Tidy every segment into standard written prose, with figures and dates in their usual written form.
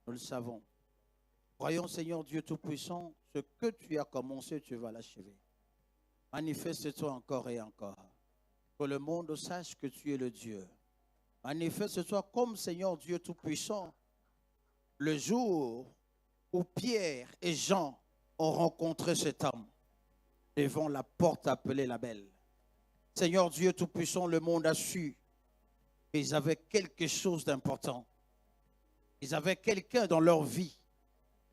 Nous le savons. Croyons, Seigneur Dieu Tout-Puissant, ce que tu as commencé, tu vas l'achever. Manifeste-toi encore et encore. Que le monde sache que tu es le Dieu. Manifeste-toi comme Seigneur Dieu Tout-Puissant. Le jour où Pierre et Jean ont rencontré cet homme devant la porte appelée la Belle. Seigneur Dieu Tout-Puissant, le monde a su qu'ils avaient quelque chose d'important. Ils avaient quelqu'un dans leur vie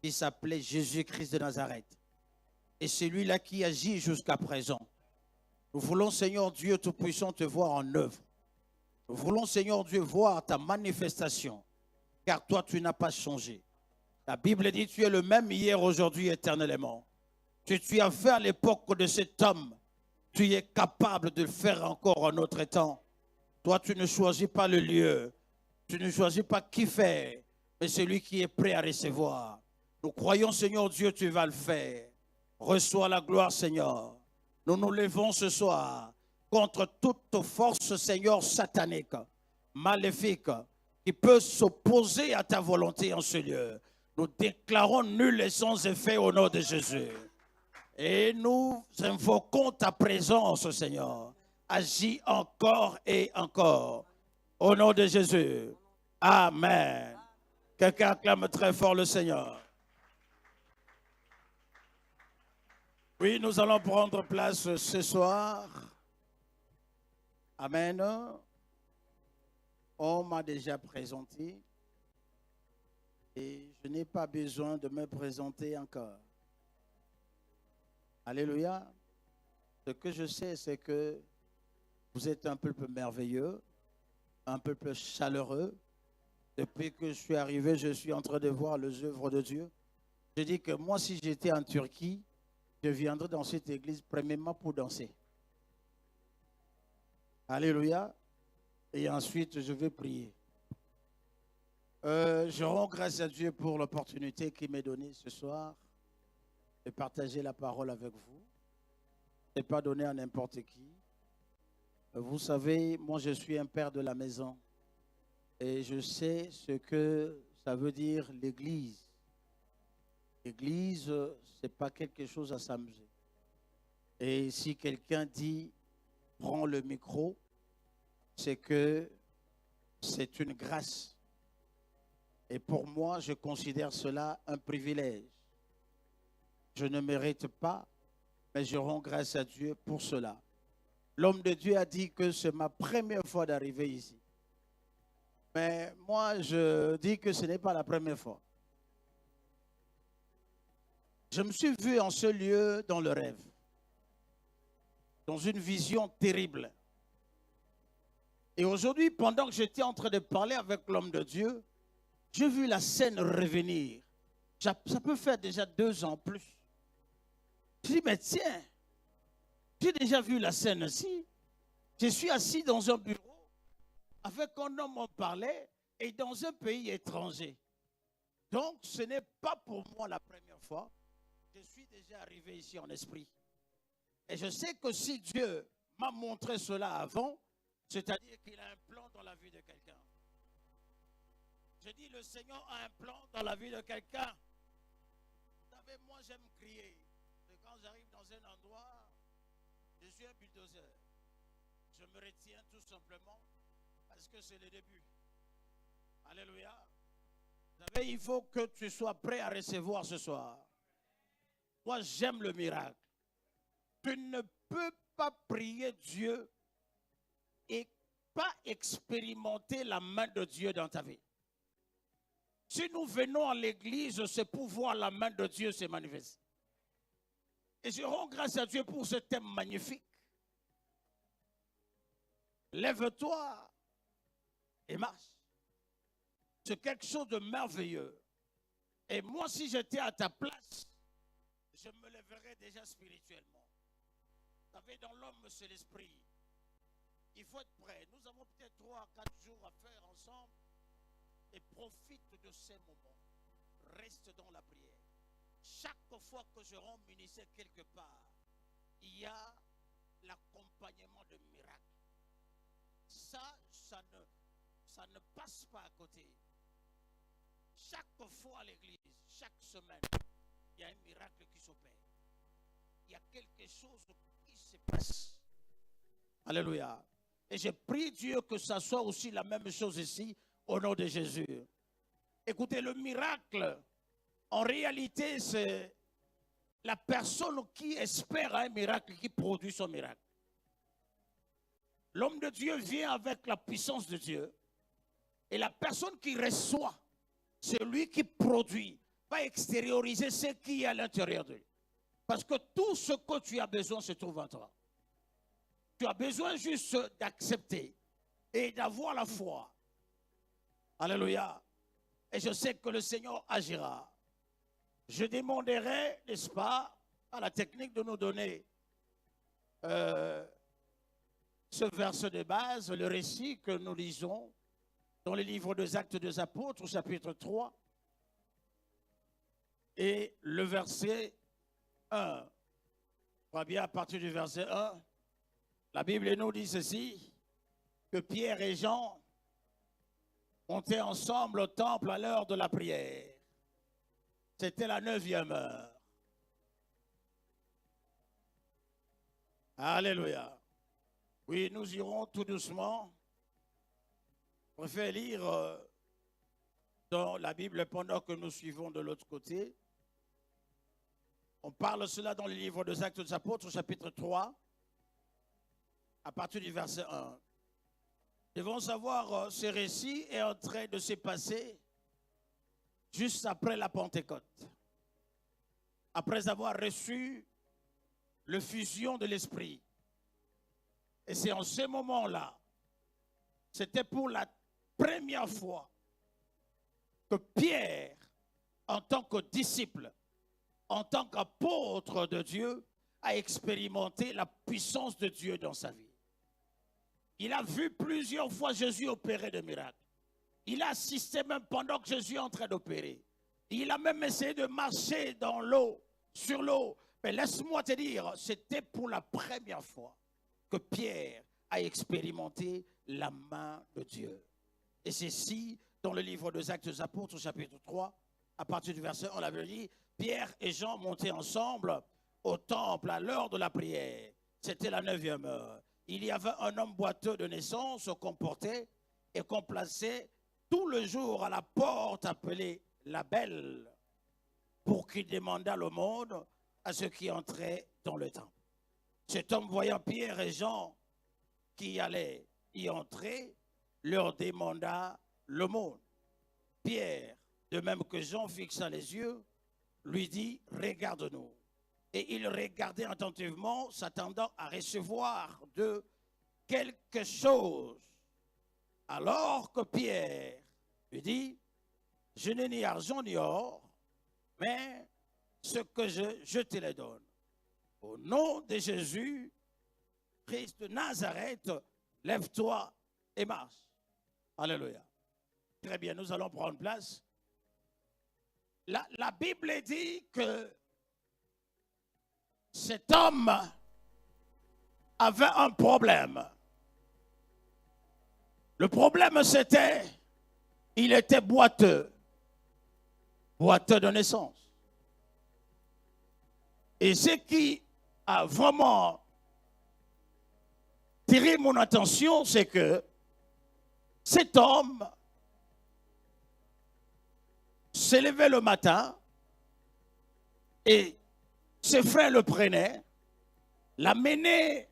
qui s'appelait Jésus-Christ de Nazareth. Et c'est lui-là qui agit jusqu'à présent. Nous voulons, Seigneur Dieu Tout-Puissant, te voir en œuvre. Nous voulons, Seigneur Dieu, voir ta manifestation. Car toi, tu n'as pas changé. La Bible dit, tu es le même hier, aujourd'hui, éternellement. Tu as fait à l'époque de cet homme. Tu es capable de le faire encore en notre temps. Toi, tu ne choisis pas le lieu. Tu ne choisis pas qui faire, mais celui qui est prêt à recevoir. Nous croyons, Seigneur Dieu, tu vas le faire. Reçois la gloire, Seigneur. Nous nous levons ce soir contre toute force, Seigneur, satanique, maléfique, qui peut s'opposer à ta volonté en ce lieu. Nous déclarons nul et sans effet au nom de Jésus. Et nous invoquons ta présence, Seigneur. Agis encore et encore. Au nom de Jésus. Amen. Quelqu'un acclame très fort le Seigneur. Oui, nous allons prendre place ce soir. Amen. On m'a déjà présenté et je n'ai pas besoin de me présenter encore. Alléluia. Ce que je sais, c'est que vous êtes un peuple merveilleux, un peuple chaleureux. Depuis que je suis arrivé, je suis en train de voir les œuvres de Dieu. Je dis que moi, si j'étais en Turquie, je viendrais dans cette église premièrement pour danser. Alléluia. Et ensuite, je vais prier. Je rends grâce à Dieu pour l'opportunité qu'il m'est donnée ce soir de partager la parole avec vous. Ce n'est pas donné à n'importe qui. Vous savez, moi, je suis un père de la maison. Et je sais ce que ça veut dire l'église. L'église, ce n'est pas quelque chose à s'amuser. Et si quelqu'un dit, prends le micro, c'est que c'est une grâce. Et pour moi, je considère cela un privilège. Je ne mérite pas, mais je rends grâce à Dieu pour cela. L'homme de Dieu a dit que c'est ma première fois d'arriver ici. Mais moi, je dis que ce n'est pas la première fois. Je me suis vu en ce lieu dans le rêve, dans une vision terrible. Et aujourd'hui, pendant que j'étais en train de parler avec l'homme de Dieu, j'ai vu la scène revenir. Ça peut faire déjà 2 ans plus. Je dis, mais tiens, j'ai déjà vu la scène ici. Je suis assis dans un bureau avec un homme, on parlait, et dans un pays étranger. Donc, ce n'est pas pour moi la première fois. Je suis déjà arrivé ici en esprit. Et je sais que si Dieu m'a montré cela avant, c'est-à-dire qu'il a un plan dans la vie de quelqu'un. Je dis, le Seigneur a un plan dans la vie de quelqu'un. Vous savez, moi j'aime crier. Et quand j'arrive dans un endroit, je suis un bulldozer. Je me retiens tout simplement parce que c'est le début. Alléluia. Vous savez, il faut que tu sois prêt à recevoir ce soir. Moi, j'aime le miracle. Tu ne peux pas prier Dieu et pas expérimenter la main de Dieu dans ta vie. Si nous venons à l'église, c'est pour voir la main de Dieu se manifester. Et je rends grâce à Dieu pour ce thème magnifique. Lève-toi et marche. C'est quelque chose de merveilleux. Et moi, si j'étais à ta place, je me lèverais déjà spirituellement. Vous savez, dans l'homme, c'est l'esprit. Il faut être prêt. Nous avons peut-être 3 à 4 jours à faire ensemble. Et profite de ces moments. Reste dans la prière. Chaque fois que je rends ministère quelque part, il y a l'accompagnement de miracles. Ça ne passe pas à côté. Chaque fois à l'église, chaque semaine, il y a un miracle qui s'opère. Il y a quelque chose qui se passe. Alléluia. Et je prie Dieu que ça soit aussi la même chose ici, au nom de Jésus. Écoutez, le miracle, en réalité, c'est la personne qui espère un miracle, qui produit son miracle. L'homme de Dieu vient avec la puissance de Dieu. Et la personne qui reçoit, celui qui produit, va extérioriser ce qui est à l'intérieur de lui. Parce que tout ce que tu as besoin se trouve en toi. Tu as besoin juste d'accepter et d'avoir la foi. Alléluia. Et je sais que le Seigneur agira. Je demanderai, n'est-ce pas, à la technique de nous donner ce verset de base, le récit que nous lisons dans le livre des Actes des Apôtres, chapitre 3, et le verset 1. On va bien à partir du verset 1. La Bible nous dit ceci, que Pierre et Jean montaient ensemble au temple à l'heure de la prière. C'était la 9e heure. Alléluia. Oui, nous irons tout doucement. Je préfère lire dans la Bible pendant que nous suivons de l'autre côté. On parle cela dans le livre des Actes des Apôtres, chapitre 3, à partir du verset 1. Nous devons savoir, ce récit est en train de se passer juste après la Pentecôte. Après avoir reçu l'effusion de l'Esprit. Et c'est en ce moment-là, c'était pour la première fois que Pierre, en tant que disciple, en tant qu'apôtre de Dieu, a expérimenté la puissance de Dieu dans sa vie. Il a vu plusieurs fois Jésus opérer des miracles. Il a assisté même pendant que Jésus est en train d'opérer. Il a même essayé de marcher dans l'eau, sur l'eau. Mais laisse-moi te dire, c'était pour la première fois que Pierre a expérimenté la main de Dieu. Et c'est ici, dans le livre des Actes des Apôtres, chapitre 3, à partir du verset 1, on l'avait dit, Pierre et Jean montaient ensemble au temple à l'heure de la prière. C'était la 9e heure. Il y avait un homme boiteux de naissance qu'on portait et qu'on plaçait tout le jour à la porte appelée la Belle pour qu'il demandât l'aumône à ceux qui entraient dans le temple. Cet homme, voyant Pierre et Jean qui allaient y entrer, leur demanda l'aumône. Pierre, de même que Jean fixa les yeux, lui dit, regarde-nous. Et il regardait attentivement, s'attendant à recevoir de quelque chose. Alors que Pierre lui dit, je n'ai ni argent ni or, mais ce que je te le donne. Au nom de Jésus, Christ de Nazareth, lève-toi et marche. Alléluia. Très bien, nous allons prendre place. La Bible dit que cet homme avait un problème. Le problème, c'était, il était boiteux de naissance. Et ce qui a vraiment tiré mon attention, c'est que cet homme s'est levé le matin et ses frères le prenaient, l'amenaient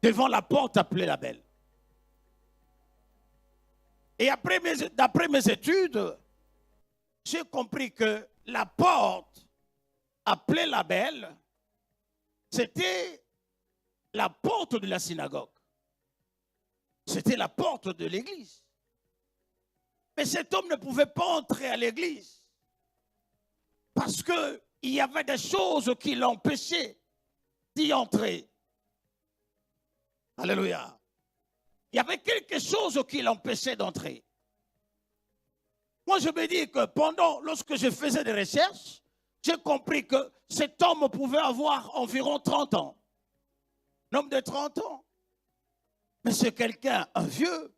devant la porte appelée la Belle. Et d'après mes études, j'ai compris que la porte appelée la Belle, c'était la porte de la synagogue. C'était la porte de l'église. Mais cet homme ne pouvait pas entrer à l'église parce qu'il y avait des choses qui l'empêchaient d'y entrer. Alléluia. Il y avait quelque chose qui l'empêchait d'entrer. Moi, je me dis que lorsque je faisais des recherches, j'ai compris que cet homme pouvait avoir environ 30 ans. Un homme de 30 ans. Mais c'est quelqu'un, un vieux.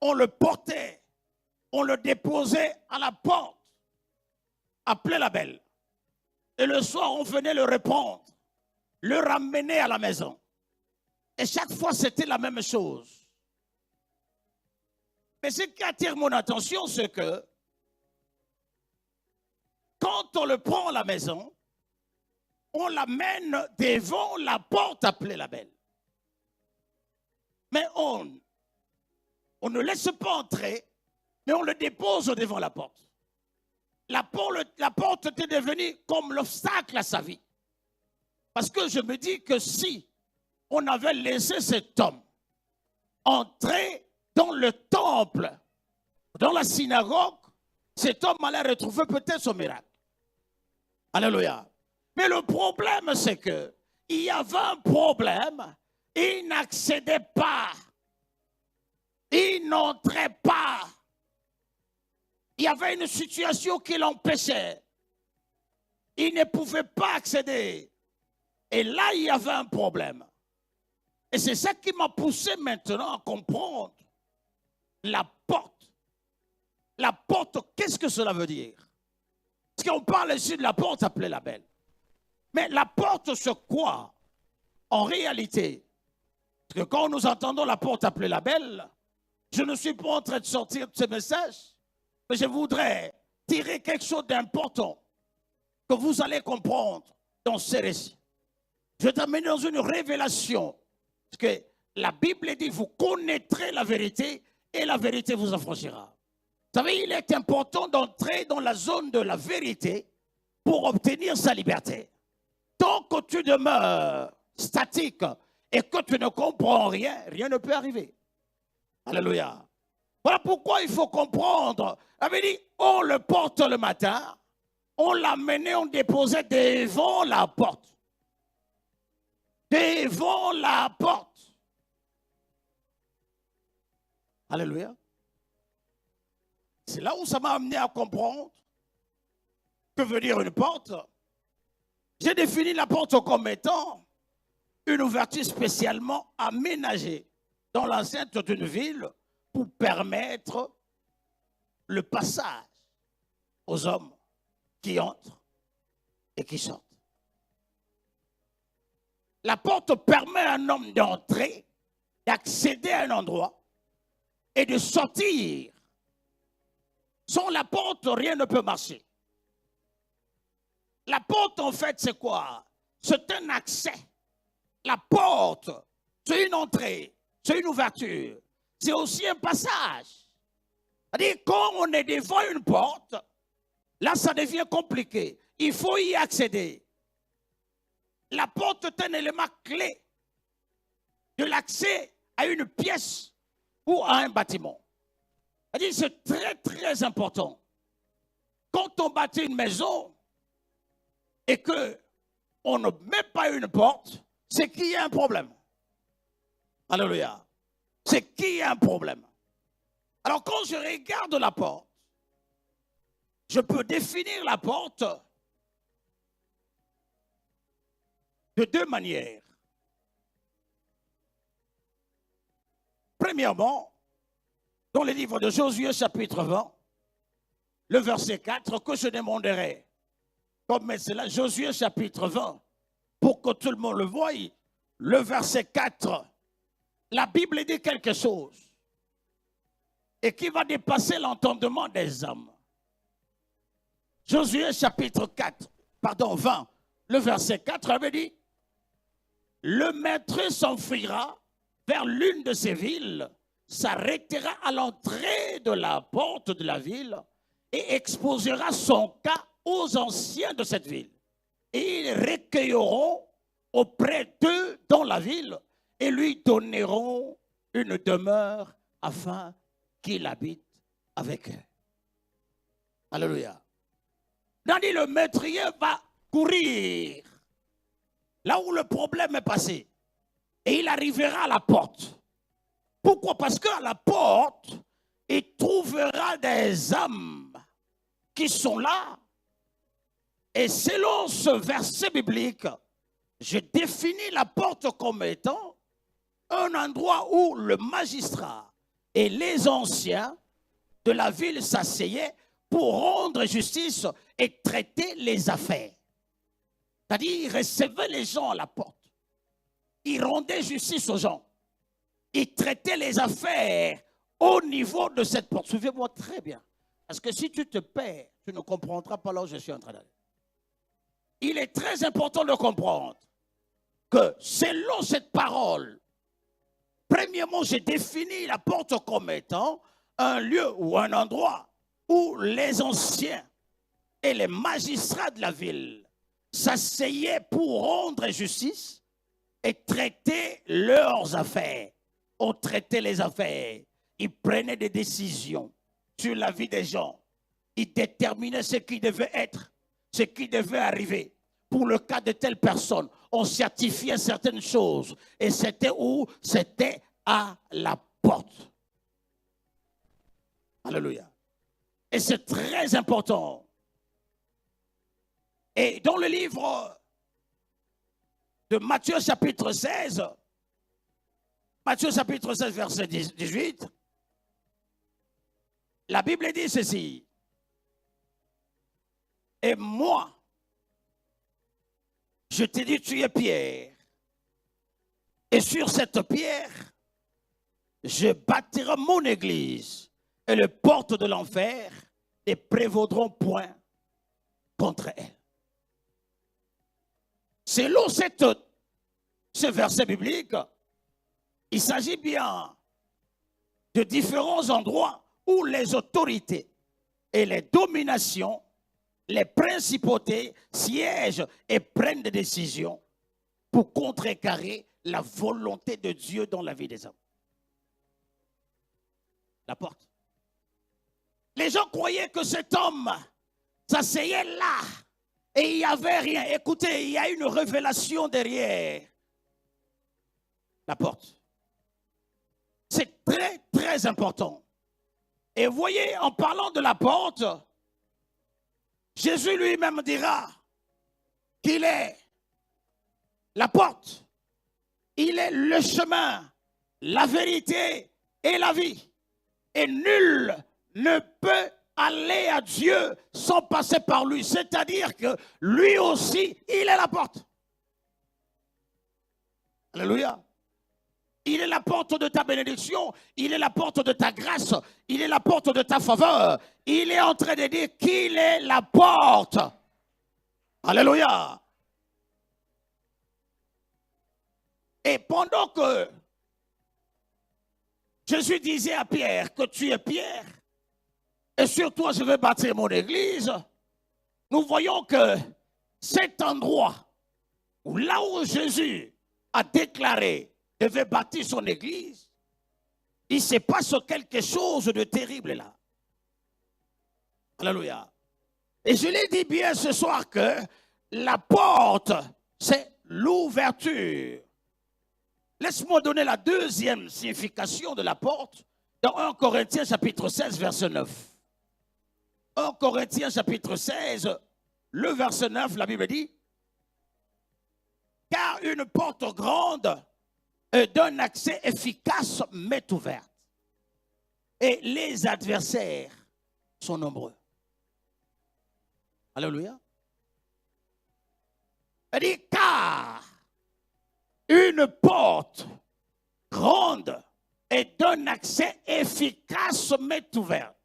On le portait on le déposait à la porte, appelait la belle. Et le soir, on venait le reprendre, le ramener à la maison. Et chaque fois, c'était la même chose. Mais ce qui attire mon attention, c'est que quand on le prend à la maison, on l'amène devant la porte appelée la belle. Mais on ne laisse pas entrer, mais on le dépose devant la porte. La porte était devenue comme l'obstacle à sa vie. Parce que je me dis que si on avait laissé cet homme entrer dans le temple, dans la synagogue, cet homme allait retrouver peut-être son miracle. Alléluia. Mais le problème, c'est que il y avait un problème. Il n'accédait pas. Il n'entrait pas. Il y avait une situation qui l'empêchait. Il ne pouvait pas accéder. Et là, il y avait un problème. Et c'est ça qui m'a poussé maintenant à comprendre la porte. La porte, qu'est-ce que cela veut dire? Parce qu'on parle ici de la porte appelée la belle. Mais la porte, c'est quoi? En réalité, parce que quand nous entendons la porte appelée la belle, je ne suis pas en train de sortir de ce message, mais je voudrais tirer quelque chose d'important que vous allez comprendre dans ces récits. Je vais t'amener dans une révélation. Parce que la Bible dit, vous connaîtrez la vérité et la vérité vous affranchira. Vous savez, il est important d'entrer dans la zone de la vérité pour obtenir sa liberté. Tant que tu demeures statique et que tu ne comprends rien, rien ne peut arriver. Alléluia. Voilà pourquoi il faut comprendre. Il avait dit, on le porte le matin, on l'amenait, on déposait devant la porte. Devant la porte. Alléluia. C'est là où ça m'a amené à comprendre que veut dire une porte. J'ai défini la porte comme étant une ouverture spécialement aménagée dans l'enceinte d'une ville pour permettre le passage aux hommes qui entrent et qui sortent. La porte permet à un homme d'entrer, d'accéder à un endroit et de sortir. Sans la porte, rien ne peut marcher. La porte, en fait, c'est quoi? C'est un accès. La porte, c'est une entrée, c'est une ouverture. C'est aussi un passage. C'est-à-dire, quand on est devant une porte, là, ça devient compliqué. Il faut y accéder. La porte est un élément clé de l'accès à une pièce ou à un bâtiment. C'est-à-dire, c'est très, très important. Quand on bâtit une maison et qu'on ne met pas une porte, c'est qu'il y a un problème. Alléluia. C'est qu'il y a un problème. Alors, quand je regarde la porte, je peux définir la porte de deux manières. Premièrement, dans le livre de Josué, chapitre 20, le verset 4, que je demanderai, comme c'est là, Josué, chapitre 20, pour que tout le monde le voie, le verset 4, la Bible dit quelque chose et qui va dépasser l'entendement des hommes. Josué, chapitre 20, le verset 4 avait dit, le maître s'enfuira vers l'une de ces villes, s'arrêtera à l'entrée de la porte de la ville et exposera son cas aux anciens de cette ville. Et ils recueilleront auprès d'eux dans la ville et lui donneront une demeure afin qu'il habite avec eux. Alléluia. Tandis le maîtrier va courir là où le problème est passé. Et il arrivera à la porte. Pourquoi? Parce qu'à la porte, il trouvera des âmes qui sont là. Et selon ce verset biblique, je définis la porte comme étant un endroit où le magistrat et les anciens de la ville s'asseyaient pour rendre justice et traiter les affaires. C'est-à-dire, ils recevaient les gens à la porte. Ils rendaient justice aux gens. Ils traitaient les affaires au niveau de cette porte. Suivez-moi très bien. Parce que si tu te perds, tu ne comprendras pas là où je suis en train d'aller. Il est très important de comprendre que selon cette parole, premièrement, j'ai défini la porte comme étant un lieu ou un endroit où les anciens et les magistrats de la ville s'asseyaient pour rendre justice et traiter leurs affaires. On traitait les affaires. Ils prenaient des décisions sur la vie des gens. Ils déterminaient ce qui devait être, ce qui devait arriver. Pour le cas de telle personne, on certifiait certaines choses. Et c'était où? C'était à la porte. Alléluia. Et c'est très important. Et dans le livre de Matthieu chapitre 16, Matthieu chapitre 16 verset 18, la Bible dit ceci. Et moi, je te dis, tu es Pierre. Et sur cette pierre, je bâtirai mon église. Et les portes de l'enfer ne prévaudront point contre elle. Selon ce verset biblique, il s'agit bien de différents endroits où les autorités et les dominations, les principautés siègent et prennent des décisions pour contrecarrer la volonté de Dieu dans la vie des hommes. La porte. Les gens croyaient que cet homme s'asseyait là et il n'y avait rien. Écoutez, il y a une révélation derrière la porte. C'est très, très important. Et vous voyez, en parlant de la porte, Jésus lui-même dira qu'il est la porte. Il est le chemin, la vérité et la vie. Et nul ne peut aller à Dieu sans passer par lui. C'est-à-dire que lui aussi, il est la porte. Alléluia. Il est la porte de ta bénédiction. Il est la porte de ta grâce. Il est la porte de ta faveur. Il est en train de dire qu'il est la porte. Alléluia. Et pendant que Jésus disait à Pierre que tu es Pierre, et sur toi je vais bâtir mon église, nous voyons que cet endroit, où là où Jésus a déclaré devait bâtir son église, il se passe quelque chose de terrible là. Alléluia. Et je l'ai dit bien ce soir que la porte, c'est l'ouverture. Laisse-moi donner la deuxième signification de la porte dans 1 Corinthiens chapitre 16, verset 9. 1 Corinthiens chapitre 16, le verset 9, la Bible dit, car une porte grande d'un accès efficace m'est ouverte. Et les adversaires sont nombreux. Alléluia. Elle dit, car une porte grande et d'un accès efficace m'est ouverte.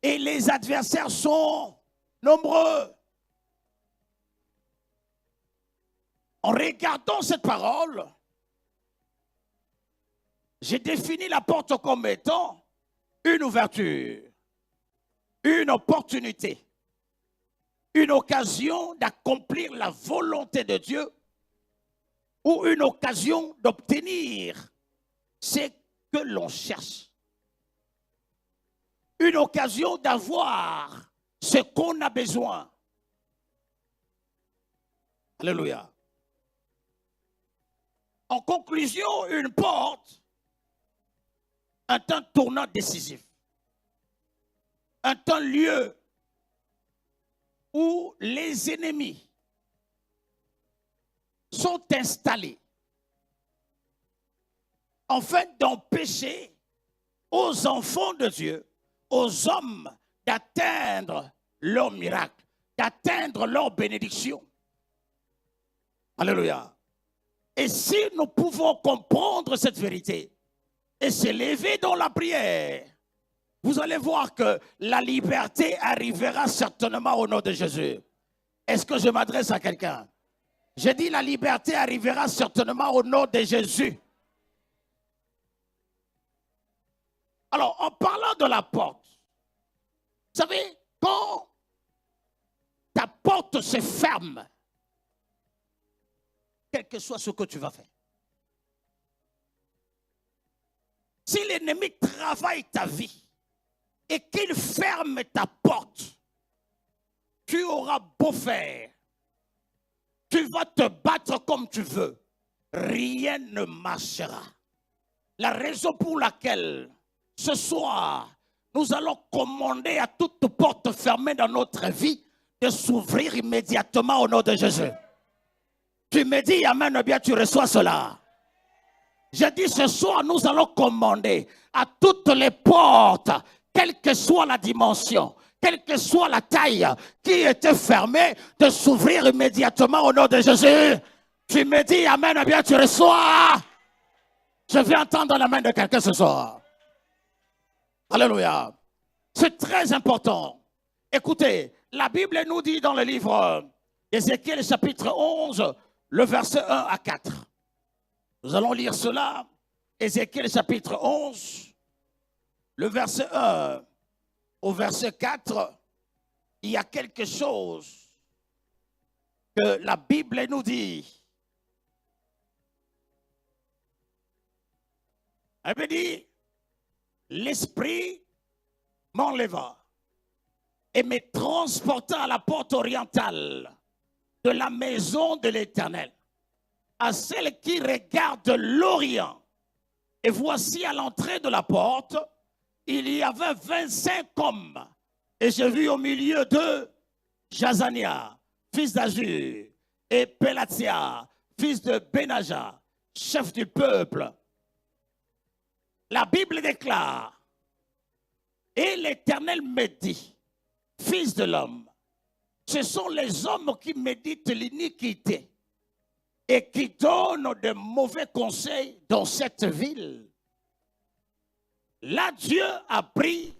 Et les adversaires sont nombreux. En regardant cette parole, j'ai défini la porte comme étant une ouverture, une opportunité, une occasion d'accomplir la volonté de Dieu ou une occasion d'obtenir ce que l'on cherche. Une occasion d'avoir ce qu'on a besoin. Alléluia. En conclusion, une porte est un tournant décisif. Un lieu où les ennemis sont installés afin d'empêcher aux enfants de Dieu aux hommes d'atteindre leur miracle, d'atteindre leur bénédiction. Alléluia. Et si nous pouvons comprendre cette vérité et s'élever dans la prière, vous allez voir que la liberté arrivera certainement au nom de Jésus. Est-ce que je m'adresse à quelqu'un? J'ai dit la liberté arrivera certainement au nom de Jésus. Alors, en parlant de la porte, vous savez, quand ta porte se ferme, quel que soit ce que tu vas faire, si l'ennemi travaille ta vie et qu'il ferme ta porte, tu auras beau faire, tu vas te battre comme tu veux, rien ne marchera. La raison pour laquelle ce soir, nous allons commander à toute porte fermée dans notre vie de s'ouvrir immédiatement au nom de Jésus. Tu me dis amen, bien tu reçois cela. Je dis ce soir, nous allons commander à toutes les portes, quelle que soit la dimension, quelle que soit la taille qui était fermée, de s'ouvrir immédiatement au nom de Jésus. Tu me dis amen, bien tu reçois. Je vais entendre la main de quelqu'un ce soir. Alléluia. C'est très important. Écoutez, la Bible nous dit dans le livre d'Ézéchiel chapitre 11, le verset 1 à 4. Nous allons lire cela. Ézéchiel chapitre 11, le verset 1 au verset 4. Il y a quelque chose que la Bible nous dit. Elle me dit, l'Esprit m'enleva et me transporta à la porte orientale de la maison de l'Éternel, à celle qui regarde l'Orient. Et voici à l'entrée de la porte, il y avait 25 hommes. Et j'ai vu au milieu d'eux Jazania, fils d'Azur, et Pélatia, fils de Benaja, chef du peuple. La Bible déclare, et l'Éternel me dit, fils de l'homme, ce sont les hommes qui méditent l'iniquité et qui donnent de mauvais conseils dans cette ville. Là, Dieu a pris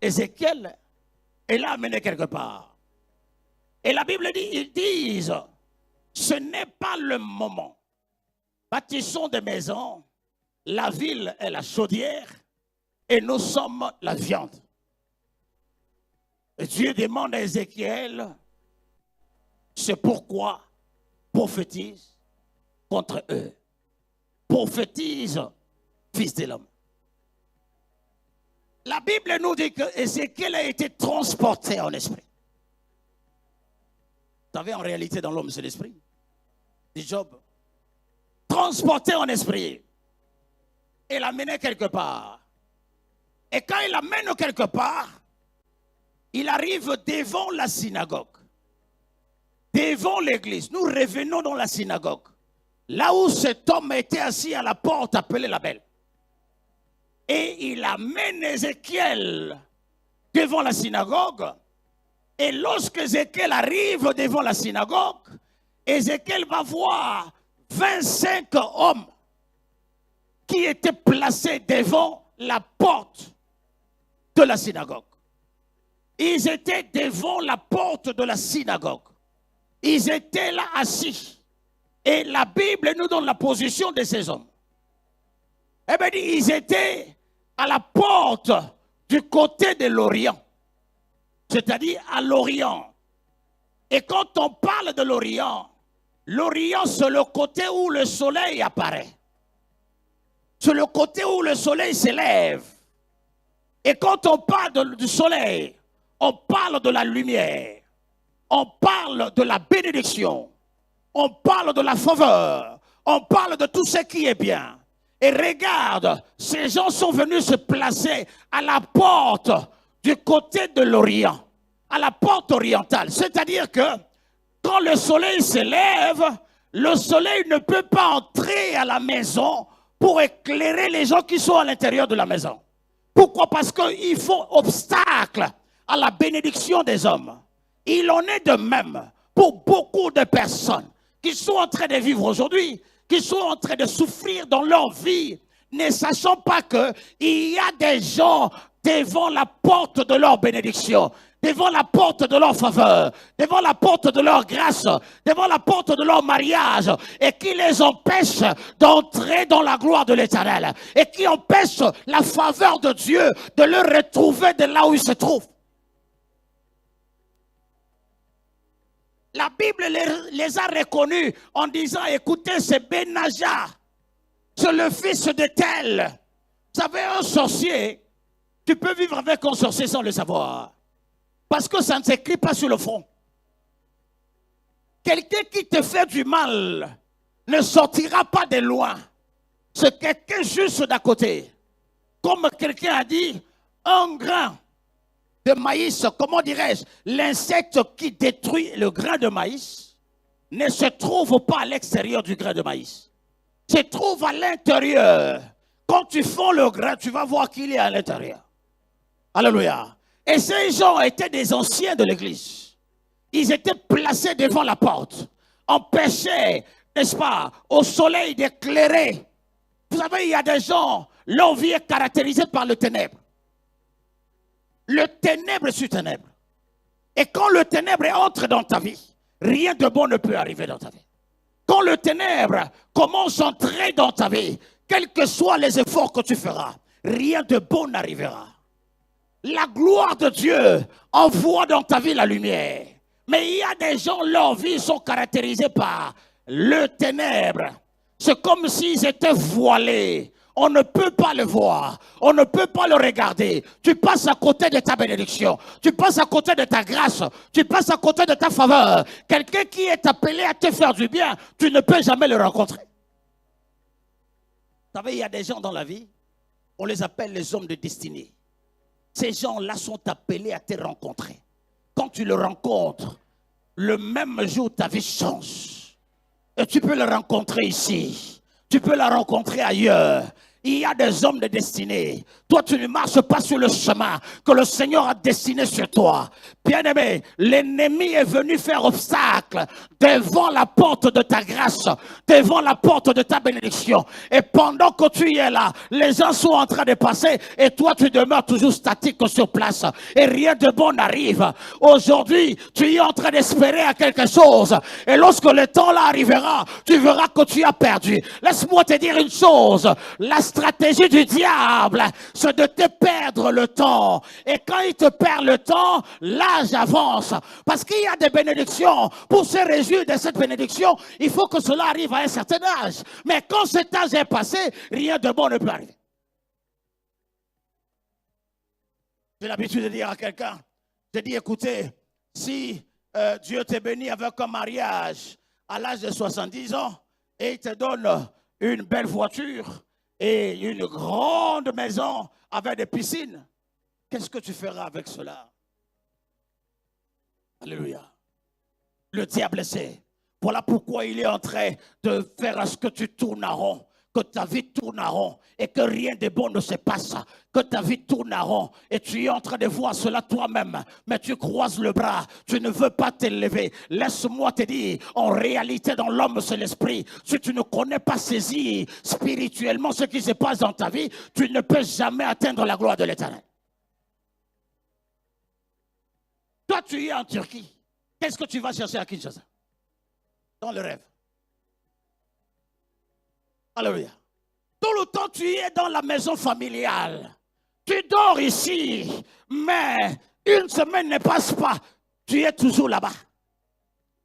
Ézéchiel et l'a amené quelque part. Et la Bible dit, ils disent, ce n'est pas le moment. Bâtissons des maisons, la ville est la chaudière et nous sommes la viande. Et Dieu demande à Ézéchiel, c'est pourquoi prophétise contre eux. Prophétise, fils de l'homme. La Bible nous dit que Ézéchiel a été transporté en esprit. Vous savez, en réalité, dans l'homme, c'est l'esprit. C'est Job. Transporté en esprit. Et l'amené quelque part. Et quand il l'amène quelque part, il arrive devant la synagogue. Devant l'église. Nous revenons dans la synagogue. Là où cet homme était assis à la porte appelée la Belle. Et il amène Ézéchiel devant la synagogue. Et lorsque Ézéchiel arrive devant la synagogue, Ézéchiel va voir 25 hommes qui étaient placés devant la porte de la synagogue. Ils étaient devant la porte de la synagogue. Ils étaient là assis. Et la Bible nous donne la position de ces hommes. Eh bien, ils étaient à la porte du côté de l'Orient. C'est-à-dire à l'Orient. Et quand on parle de l'Orient, l'Orient c'est le côté où le soleil apparaît. C'est le côté où le soleil s'élève. Et quand on parle du soleil, on parle de la lumière. On parle de la bénédiction. On parle de la faveur. On parle de tout ce qui est bien. Et regarde, ces gens sont venus se placer à la porte du côté de l'Orient, à la porte orientale. C'est-à-dire que quand le soleil s'élève, le soleil ne peut pas entrer à la maison pour éclairer les gens qui sont à l'intérieur de la maison. Pourquoi? Parce qu'ils font obstacle à la bénédiction des hommes. Il en est de même pour beaucoup de personnes qui sont en train de vivre aujourd'hui, qui sont en train de souffrir dans leur vie, ne sachant pas qu'il y a des gens devant la porte de leur bénédiction, devant la porte de leur faveur, devant la porte de leur grâce, devant la porte de leur mariage, et qui les empêchent d'entrer dans la gloire de l'Éternel, et qui empêchent la faveur de Dieu de le retrouver de là où ils se trouvent. La Bible les a reconnus en disant, écoutez, c'est Benaja, c'est le fils de tel. Vous savez, un sorcier, tu peux vivre avec un sorcier sans le savoir. Parce que ça ne s'écrit pas sur le front. Quelqu'un qui te fait du mal ne sortira pas de loin. C'est quelqu'un juste d'à côté. Comme quelqu'un a dit, un grain de maïs, comment dirais-je, l'insecte qui détruit le grain de maïs ne se trouve pas à l'extérieur du grain de maïs. Se trouve à l'intérieur. Quand tu fends le grain, tu vas voir qu'il est à l'intérieur. Alléluia. Et ces gens étaient des anciens de l'église. Ils étaient placés devant la porte, empêchés, n'est-ce pas, au soleil d'éclairer. Vous savez, il y a des gens, leur vie est caractérisée par le ténèbre. Le ténèbre sur ténèbre. Et quand le ténèbre entre dans ta vie, rien de bon ne peut arriver dans ta vie. Quand le ténèbre commence à entrer dans ta vie, quels que soient les efforts que tu feras, rien de bon n'arrivera. La gloire de Dieu envoie dans ta vie la lumière. Mais il y a des gens, leurs vies sont caractérisées par le ténèbre. C'est comme s'ils étaient voilés. On ne peut pas le voir. On ne peut pas le regarder. Tu passes à côté de ta bénédiction. Tu passes à côté de ta grâce. Tu passes à côté de ta faveur. Quelqu'un qui est appelé à te faire du bien, tu ne peux jamais le rencontrer. Vous savez, il y a des gens dans la vie, on les appelle les hommes de destinée. Ces gens-là sont appelés à te rencontrer. Quand tu le rencontres, le même jour, ta vie change. Et tu peux le rencontrer ici. Tu peux la rencontrer ailleurs. Il y a des hommes de destinée. Toi, tu ne marches pas sur le chemin que le Seigneur a dessiné sur toi. Bien-aimé, l'ennemi est venu faire obstacle devant la porte de ta grâce, devant la porte de ta bénédiction. Et pendant que tu y es là, les gens sont en train de passer et toi, tu demeures toujours statique sur place. Et rien de bon n'arrive. Aujourd'hui, tu es en train d'espérer à quelque chose. Et lorsque le temps là arrivera, tu verras que tu as perdu. Laisse-moi te dire une chose. La stratégie du diable, c'est de te perdre le temps. Et quand il te perd le temps, l'âge avance. Parce qu'il y a des bénédictions. Pour se réjouir de cette bénédiction, il faut que cela arrive à un certain âge. Mais quand cet âge est passé, rien de bon ne peut arriver. J'ai l'habitude de dire à quelqu'un, je dis, écoutez, si Dieu te bénit avec un mariage à l'âge de 70 ans et il te donne une belle voiture et une grande maison avec des piscines, qu'est-ce que tu feras avec cela? Alléluia. Le diable sait. Voilà pourquoi il est en train de faire à ce que tu tournes en rond, que ta vie tourne en rond et que rien de bon ne se passe, que ta vie tourne en rond et tu es en train de voir cela toi-même, mais tu croises le bras, tu ne veux pas t'élever. Laisse-moi te dire, en réalité dans l'homme c'est l'esprit. Si tu ne connais pas saisir spirituellement ce qui se passe dans ta vie, tu ne peux jamais atteindre la gloire de l'Éternel. Toi tu es en Turquie, qu'est-ce que tu vas chercher à Kinshasa? Dans le rêve. Alléluia. Tout le temps, tu es dans la maison familiale. Tu dors ici, mais une semaine ne passe pas. Tu es toujours là-bas.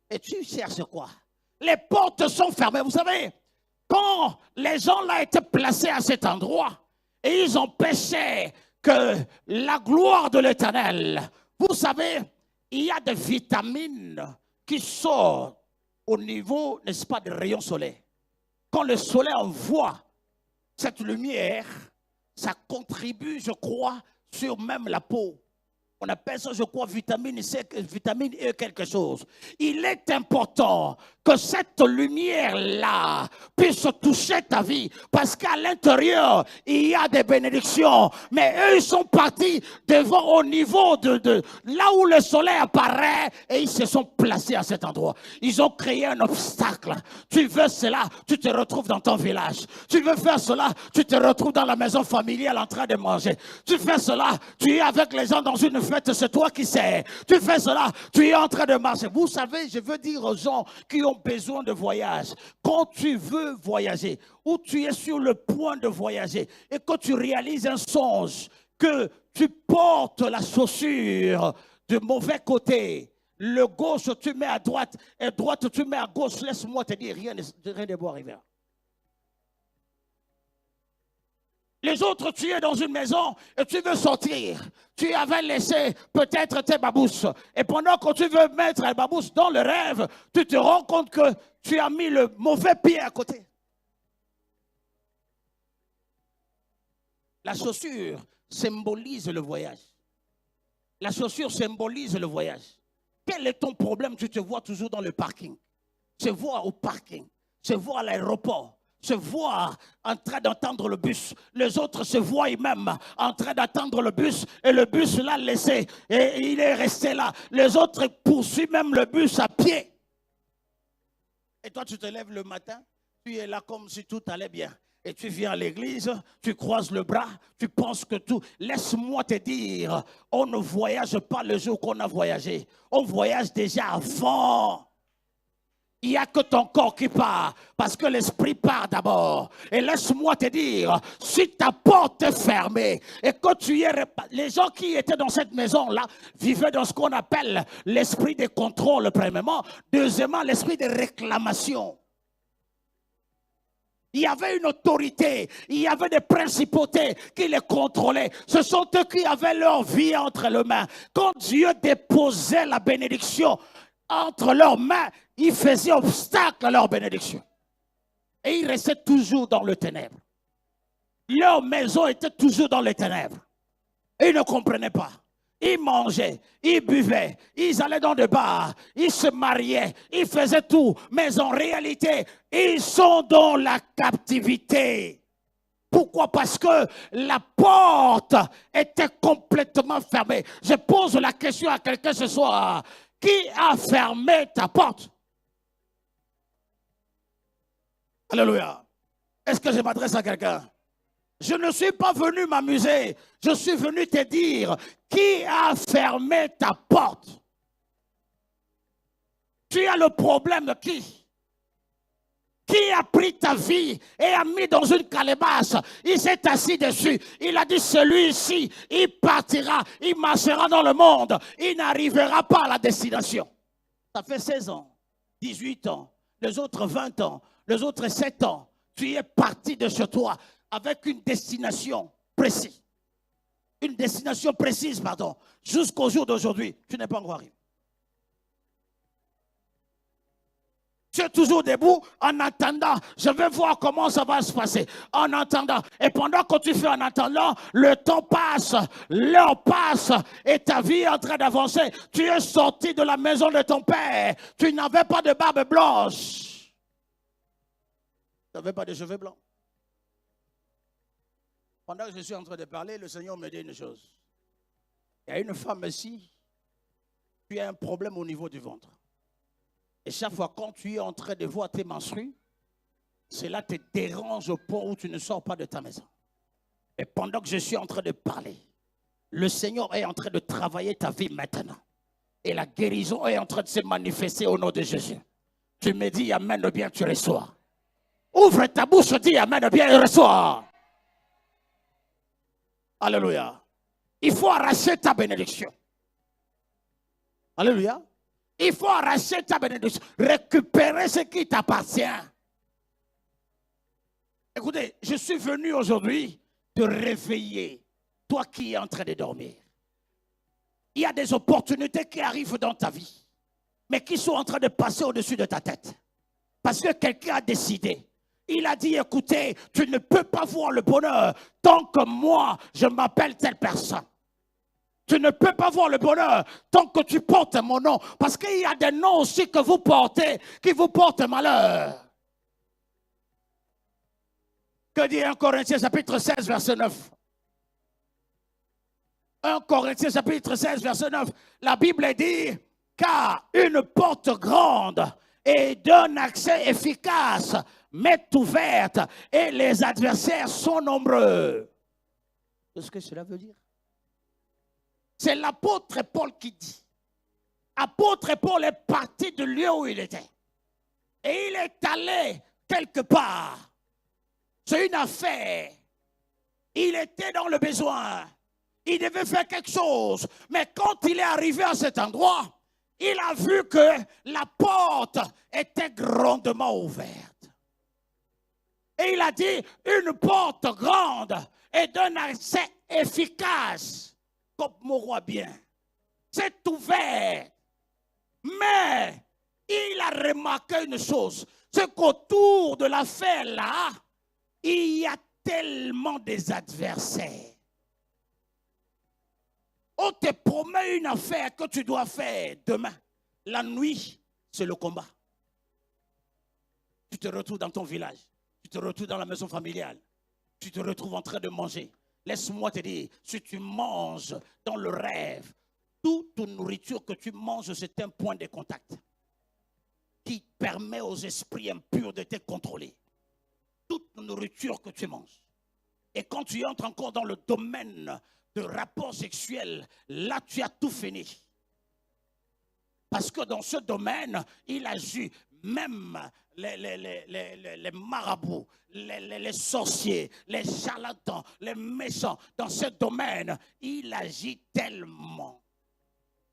Et tu cherches quoi? Les portes sont fermées. Vous savez, quand les gens là étaient placés à cet endroit et ils empêchaient que la gloire de l'Éternel, vous savez, il y a des vitamines qui sortent au niveau, n'est-ce pas, des rayons solaires. Quand le soleil envoie cette lumière, ça contribue, je crois, sur même la peau. On appelle ça, je crois, vitamine C, vitamine E quelque chose. Il est important que cette lumière-là puisse toucher ta vie. Parce qu'à l'intérieur, il y a des bénédictions. Mais eux, ils sont partis devant au niveau de là où le soleil apparaît et ils se sont placés à cet endroit. Ils ont créé un obstacle. Tu veux cela, tu te retrouves dans ton village. Tu veux faire cela, tu te retrouves dans la maison familiale en train de manger. Tu fais cela, tu es avec les gens dans une fête, c'est toi qui sais. Tu fais cela, tu es en train de marcher. Vous savez, je veux dire aux gens qui ont besoin de voyage, quand tu veux voyager, ou tu es sur le point de voyager, et que tu réalises un songe, que tu portes la chaussure du mauvais côté, le gauche tu mets à droite, et droite tu mets à gauche, laisse-moi te dire, rien ne doit arriver. Les autres, tu es dans une maison et tu veux sortir. Tu avais laissé peut-être tes babousses. Et pendant que tu veux mettre les babousses dans le rêve, tu te rends compte que tu as mis le mauvais pied à côté. La chaussure symbolise le voyage. La chaussure symbolise le voyage. Quel est ton problème? Tu te vois toujours dans le parking. Tu te vois au parking. Tu te vois à l'aéroport. Se voient en train d'entendre le bus. Les autres se voient eux-mêmes en train d'attendre le bus. Et le bus l'a laissé. Et il est resté là. Les autres poursuivent même le bus à pied. Et toi, tu te lèves le matin. Tu es là comme si tout allait bien. Et tu viens à l'église, tu croises le bras, tu penses que tout... Laisse-moi te dire, on ne voyage pas le jour qu'on a voyagé. On voyage déjà avant. Il n'y a que ton corps qui part, parce que l'esprit part d'abord. Et laisse-moi te dire, si ta porte est fermée, et que tu es... Les gens qui étaient dans cette maison-là vivaient dans ce qu'on appelle l'esprit de contrôle, premièrement. Deuxièmement, l'esprit de réclamation. Il y avait une autorité, il y avait des principautés qui les contrôlaient. Ce sont eux qui avaient leur vie entre les mains. Quand Dieu déposait la bénédiction entre leurs mains, il faisait obstacle à leur bénédiction. Et ils restaient toujours dans le ténèbre. Leur maison était toujours dans les ténèbres. Ils ne comprenaient pas. Ils mangeaient, ils buvaient, ils allaient dans des bars, ils se mariaient, ils faisaient tout. Mais en réalité, ils sont dans la captivité. Pourquoi? Parce que la porte était complètement fermée. Je pose la question à quelqu'un ce soir. Qui a fermé ta porte? Alléluia. Est-ce que je m'adresse à quelqu'un? Je ne suis pas venu m'amuser. Je suis venu te dire, qui a fermé ta porte? Tu as le problème de qui? Qui a pris ta vie et a mis dans une calebasse? Il s'est assis dessus. Il a dit, celui-ci, il partira, il marchera dans le monde. Il n'arrivera pas à la destination. Ça fait 16 ans, 18 ans, les autres 20 ans, les autres 7 ans. Tu es parti de chez toi avec une destination précise. Une destination précise, pardon. Jusqu'au jour d'aujourd'hui, tu n'es pas encore arrivé. Tu es toujours debout en attendant. Je vais voir comment ça va se passer. En attendant. Et pendant que tu fais en attendant, le temps passe, l'heure passe et ta vie est en train d'avancer. Tu es sorti de la maison de ton père. Tu n'avais pas de barbe blanche. Tu n'avais pas de cheveux blancs. Pendant que je suis en train de parler, le Seigneur me dit une chose. Il y a une femme ici, tu as un problème au niveau du ventre. Et chaque fois quand tu es en train de voir tes menstrues, cela te dérange au point où tu ne sors pas de ta maison. Et pendant que je suis en train de parler, le Seigneur est en train de travailler ta vie maintenant. Et la guérison est en train de se manifester au nom de Jésus. Tu me dis amen ou bien tu reçois. Ouvre ta bouche, dis amen ou bien tu reçois. Alléluia. Il faut arracher ta bénédiction. Alléluia. Il faut arracher ta bénédiction. Récupérer ce qui t'appartient. Écoutez, je suis venu aujourd'hui te réveiller. Toi qui es en train de dormir. Il y a des opportunités qui arrivent dans ta vie. Mais qui sont en train de passer au-dessus de ta tête. Parce que quelqu'un a décidé. Il a dit, écoutez, tu ne peux pas voir le bonheur tant que moi, je m'appelle telle personne. Tu ne peux pas voir le bonheur tant que tu portes mon nom. Parce qu'il y a des noms aussi que vous portez qui vous portent malheur. Que dit 1 Corinthiens chapitre 16 verset 9? 1 Corinthiens chapitre 16 verset 9. La Bible dit, car une porte grande et d'un accès efficace m'est ouverte et les adversaires sont nombreux. C'est ce que cela veut dire. C'est l'apôtre Paul qui dit. Apôtre Paul est parti du lieu où il était. Et il est allé quelque part. C'est une affaire. Il était dans le besoin. Il devait faire quelque chose. Mais quand il est arrivé à cet endroit, il a vu que la porte était grandement ouverte. Et il a dit, une porte grande et d'un accès efficace. Comme mon roi bien. C'est ouvert. Mais il a remarqué une chose. C'est qu'autour de l'affaire là, il y a tellement des adversaires. On te promet une affaire que tu dois faire demain. La nuit, c'est le combat. Tu te retrouves dans ton village. Tu te retrouves dans la maison familiale. Tu te retrouves en train de manger. Laisse-moi te dire, si tu manges dans le rêve, toute nourriture que tu manges, c'est un point de contact qui permet aux esprits impurs de te contrôler. Toute nourriture que tu manges. Et quand tu entres encore dans le domaine de rapports sexuels, là tu as tout fini. Parce que dans ce domaine, il agit même les marabouts, les sorciers, les charlatans, les méchants. Dans ce domaine, il agit tellement.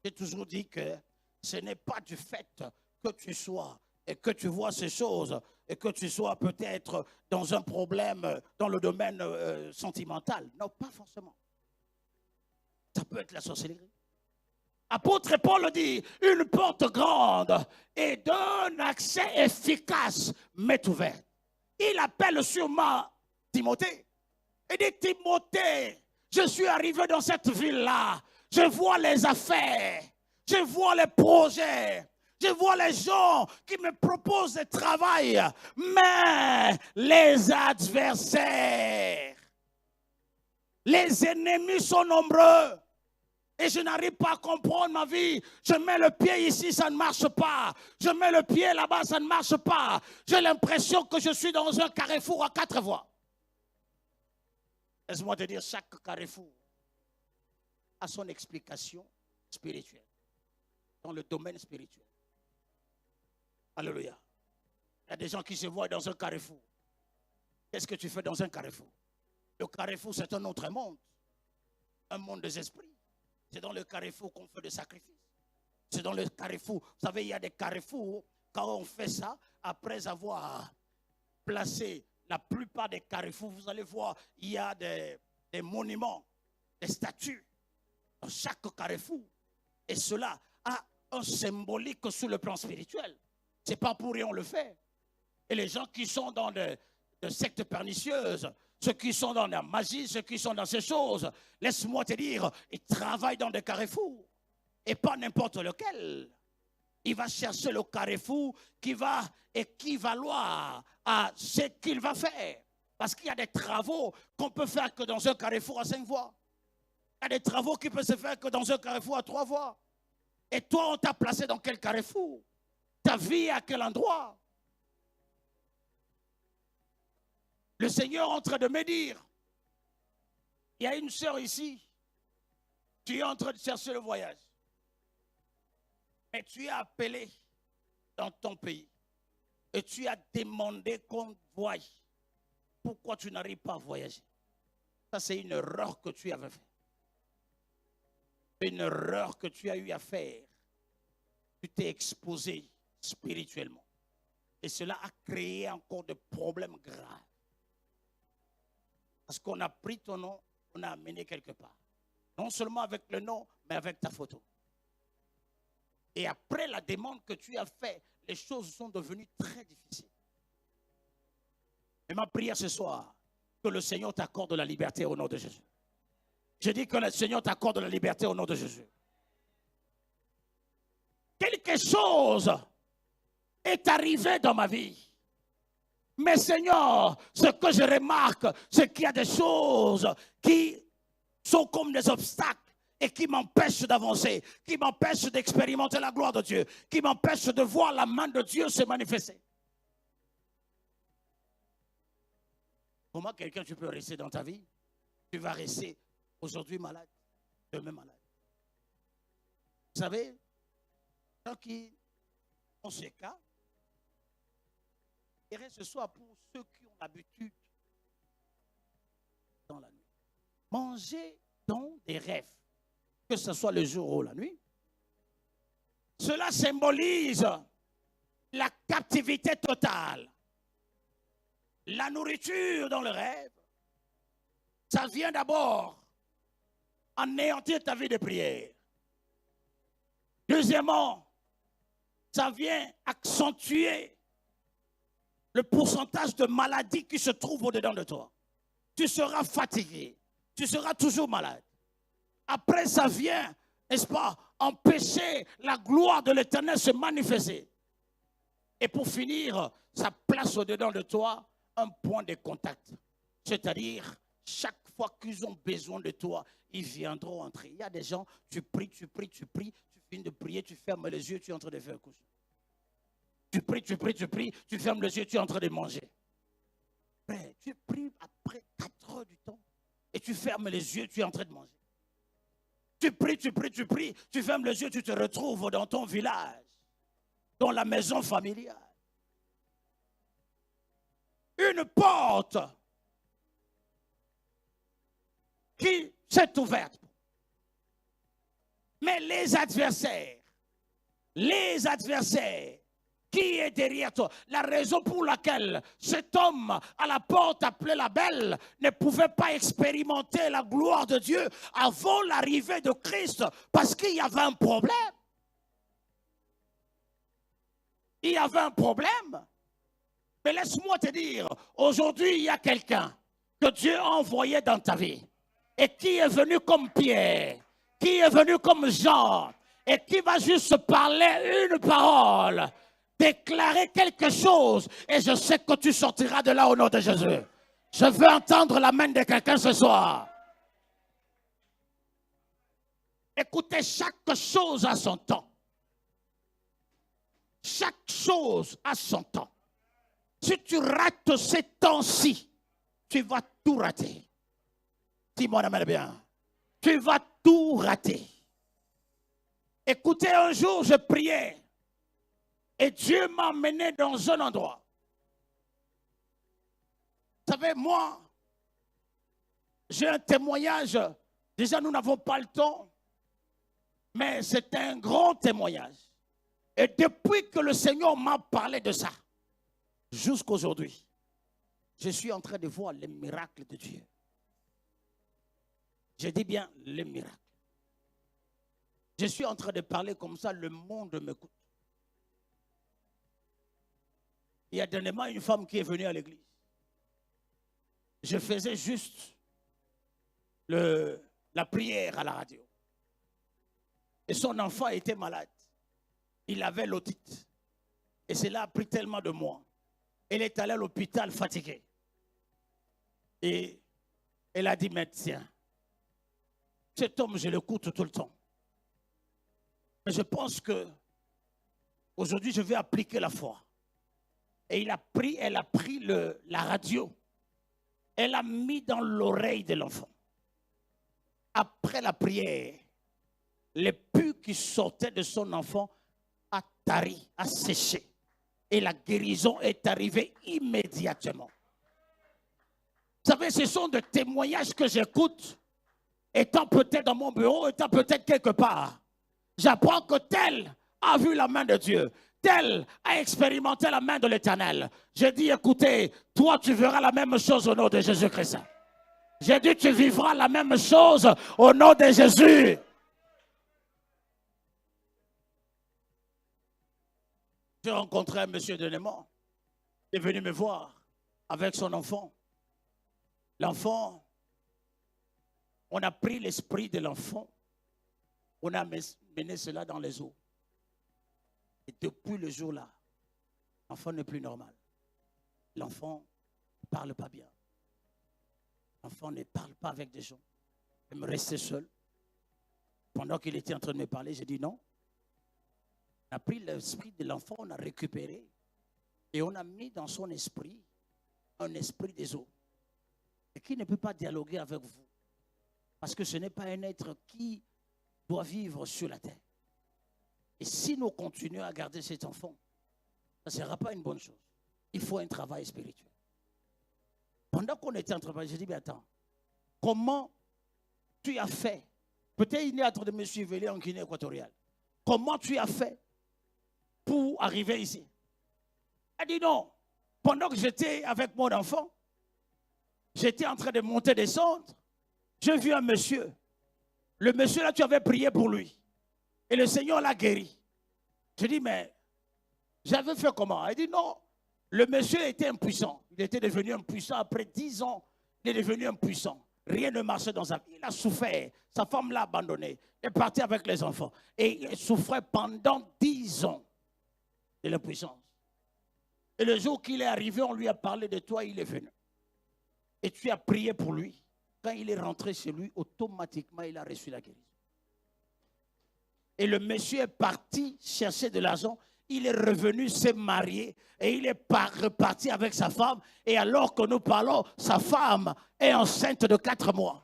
J'ai toujours dit que ce n'est pas du fait que tu sois et que tu vois ces choses et que tu sois peut-être dans un problème dans le domaine sentimental. Non, pas forcément. Ça peut être la sorcellerie. Apôtre Paul dit, une porte grande et d'un accès efficace m'est ouverte. Il appelle sûrement Timothée. Il dit, Timothée, je suis arrivé dans cette ville-là. Je vois les affaires, je vois les projets, je vois les gens qui me proposent du travail. Mais les adversaires, les ennemis sont nombreux. Et je n'arrive pas à comprendre ma vie. Je mets le pied ici, ça ne marche pas. Je mets le pied là-bas, ça ne marche pas. J'ai l'impression que je suis dans un carrefour à 4 voies. Laisse-moi te dire, chaque carrefour a son explication spirituelle. Dans le domaine spirituel. Alléluia. Il y a des gens qui se voient dans un carrefour. Qu'est-ce que tu fais dans un carrefour? Le carrefour, c'est un autre monde. Un monde des esprits. C'est dans le carrefour qu'on fait des sacrifices. C'est dans le carrefour. Vous savez, il y a des carrefours, quand on fait ça, après avoir placé la plupart des carrefours, vous allez voir, il y a des monuments, des statues dans chaque carrefour. Et cela a un symbolique sur le plan spirituel. Ce n'est pas pour rien on le fait. Et les gens qui sont dans des sectes pernicieuses, ceux qui sont dans la magie, ceux qui sont dans ces choses, laisse-moi te dire, ils travaillent dans des carrefours. Et pas n'importe lequel. Il va chercher le carrefour qui va équivaloir à ce qu'il va faire. Parce qu'il y a des travaux qu'on peut faire que dans un carrefour à 5 voies. Il y a des travaux qui peuvent se faire que dans un carrefour à 3 voies. Et toi, on t'a placé dans quel carrefour? Ta vie est à quel endroit? Le Seigneur est en train de me dire, il y a une sœur ici, tu es en train de chercher le voyage. Mais tu es appelé dans ton pays. Et tu as demandé qu'on voie. Pourquoi tu n'arrives pas à voyager? Ça, c'est une erreur que tu avais faite. Une erreur que tu as eu à faire. Tu t'es exposé spirituellement. Et cela a créé encore des problèmes graves. Parce qu'on a pris ton nom, on a amené quelque part. Non seulement avec le nom, mais avec ta photo. Et après la demande que tu as faite, les choses sont devenues très difficiles. Et ma prière ce soir, que le Seigneur t'accorde la liberté au nom de Jésus. Je dis que le Seigneur t'accorde la liberté au nom de Jésus. Quelque chose est arrivé dans ma vie. Mais Seigneur, ce que je remarque, c'est qu'il y a des choses qui sont comme des obstacles et qui m'empêchent d'avancer, qui m'empêchent d'expérimenter la gloire de Dieu, qui m'empêchent de voir la main de Dieu se manifester. Comment quelqu'un tu peux rester dans ta vie? Tu vas rester aujourd'hui malade, demain malade. Vous savez, tant qu'ils ont ce cas, et ce soit pour ceux qui ont l'habitude dans la nuit. Manger dans des rêves, que ce soit le jour ou la nuit, cela symbolise la captivité totale. La nourriture dans le rêve, ça vient d'abord anéantir ta vie de prière. Deuxièmement, ça vient accentuer le pourcentage de maladies qui se trouvent au-dedans de toi. Tu seras fatigué, tu seras toujours malade. Après, ça vient, n'est-ce pas, empêcher la gloire de l'Éternel se manifester. Et pour finir, ça place au-dedans de toi un point de contact. C'est-à-dire, chaque fois qu'ils ont besoin de toi, ils viendront entrer. Il y a des gens, tu pries, tu finis de prier, tu fermes les yeux, tu es en train de faire couche. Tu pries, tu fermes les yeux, tu es en train de manger. Après, tu pries après 4 heures du temps et tu fermes les yeux, tu es en train de manger. Tu pries, tu fermes les yeux, tu te retrouves dans ton village, dans la maison familiale. Une porte qui s'est ouverte. Mais les adversaires qui est derrière toi, la raison pour laquelle cet homme à la porte appelé la belle ne pouvait pas expérimenter la gloire de Dieu avant l'arrivée de Christ, parce qu'il y avait un problème. Il y avait un problème. Mais laisse-moi te dire, aujourd'hui, il y a quelqu'un que Dieu a envoyé dans ta vie et qui est venu comme Pierre, qui est venu comme Jean et qui va juste parler une parole, déclarer quelque chose et je sais que tu sortiras de là au nom de Jésus. Je veux entendre la main de quelqu'un ce soir. Écoutez, chaque chose a son temps. Chaque chose a son temps. Si tu rates ces temps-ci, tu vas tout rater. Dis-moi, aime bien. Tu vas tout rater. Écoutez, un jour, je priais et Dieu m'a emmené dans un endroit. Vous savez, moi, j'ai un témoignage. Déjà, nous n'avons pas le temps, mais c'est un grand témoignage. Et depuis que le Seigneur m'a parlé de ça, jusqu'à aujourd'hui, je suis en train de voir les miracles de Dieu. Je dis bien les miracles. Je suis en train de parler comme ça, le monde m'écoute. Il y a dernièrement une femme qui est venue à l'église. Je faisais juste la prière à la radio. Et son enfant était malade. Il avait l'otite. Et cela a pris tellement de mois. Elle est allée à l'hôpital fatiguée. Et elle a dit, médecin, cet homme, je l'écoute tout le temps. Mais je pense que aujourd'hui, je vais appliquer la foi. Et elle a pris la radio. Elle a mis dans l'oreille de l'enfant. Après la prière, les pus qui sortaient de son enfant a tari, a séché. Et la guérison est arrivée immédiatement. Vous savez, ce sont des témoignages que j'écoute, étant peut-être dans mon bureau, étant peut-être quelque part. J'apprends que tel a vu la main de Dieu, tel a expérimenté la main de l'Éternel. J'ai dit, écoutez, toi tu verras la même chose au nom de Jésus-Christ. J'ai dit, tu vivras la même chose au nom de Jésus. J'ai rencontré un monsieur de Némon. Il est venu me voir avec son enfant. L'enfant On a pris l'esprit de l'enfant, on a mené cela dans les eaux. Et depuis le jour-là, l'enfant n'est plus normal. L'enfant ne parle pas bien. L'enfant ne parle pas avec des gens. Il me restait seul. Pendant qu'il était en train de me parler, j'ai dit non. On a pris l'esprit de l'enfant, on a récupéré. Et on a mis dans son esprit un esprit des eaux. Et qui ne peut pas dialoguer avec vous. Parce que ce n'est pas un être qui doit vivre sur la terre. Et si nous continuons à garder cet enfant, ça ne sera pas une bonne chose. Il faut un travail spirituel. Pendant qu'on était en travail, j'ai dit, mais attends, comment tu as fait? Peut-être il est en train de me suivre, il est en Guinée équatoriale. Comment tu as fait pour arriver ici? Elle dit non. Pendant que j'étais avec mon enfant, j'étais en train de monter, descendre. J'ai vu un monsieur. Le monsieur là, tu avais prié pour lui. Et le Seigneur l'a guéri. J'ai dit, mais j'avais fait comment? Elle dit non. Le monsieur était impuissant. Il était devenu impuissant. Après 10 ans, il est devenu impuissant. Rien ne marchait dans sa vie. Il a souffert. Sa femme l'a abandonné. Il est parti avec les enfants. Et il souffrait pendant 10 ans de l'impuissance. Et le jour qu'il est arrivé, on lui a parlé de toi, il est venu. Et tu as prié pour lui. Quand il est rentré chez lui, automatiquement, il a reçu la guérison. Et le monsieur est parti chercher de l'argent. Il est revenu se marier et il est reparti avec sa femme. Et alors que nous parlons, sa femme est enceinte de 4 mois.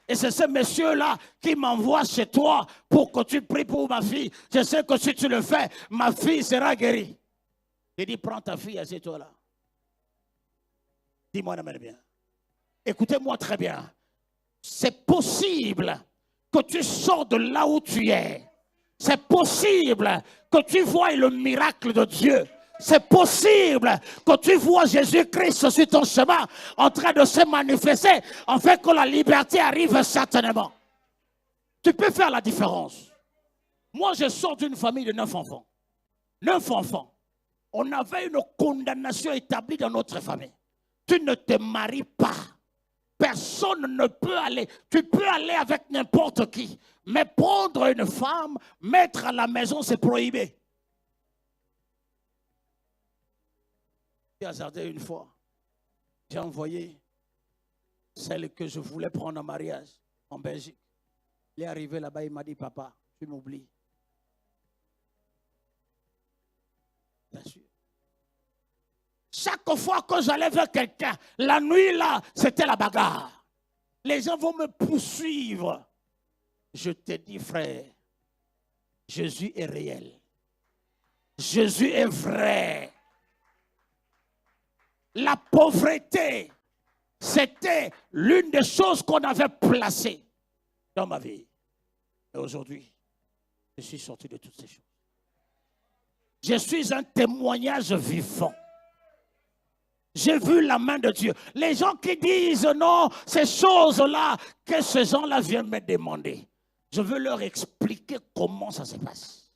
Et c'est ce monsieur-là qui m'envoie chez toi pour que tu pries pour ma fille. Je sais que si tu le fais, ma fille sera guérie. Il dit, prends ta fille, assieds-toi là. Dis-moi, bien. Écoutez-moi très bien. C'est possible que tu sors de là où tu es. C'est possible que tu vois le miracle de Dieu. C'est possible que tu vois Jésus-Christ sur ton chemin en train de se manifester, en fait que la liberté arrive certainement. Tu peux faire la différence. Moi, je sors d'une famille de 9 enfants. 9 enfants. On avait une condamnation établie dans notre famille. Tu ne te maries pas. Personne ne peut aller. Tu peux aller avec n'importe qui. Mais prendre une femme, mettre à la maison, c'est prohibé. J'ai hasardé une fois. J'ai envoyé celle que je voulais prendre en mariage en Belgique. Il est arrivé là-bas, il m'a dit, papa, tu m'oublies. Bien sûr. Chaque fois que j'allais vers quelqu'un, la nuit là, c'était la bagarre. Les gens vont me poursuivre. Je te dis, frère, Jésus est réel. Jésus est vrai. La pauvreté, c'était l'une des choses qu'on avait placées dans ma vie. Et aujourd'hui, je suis sorti de toutes ces choses. Je suis un témoignage vivant. J'ai vu la main de Dieu. Les gens qui disent non, ces choses-là, que ces gens-là viennent me demander. Je veux leur expliquer comment ça se passe.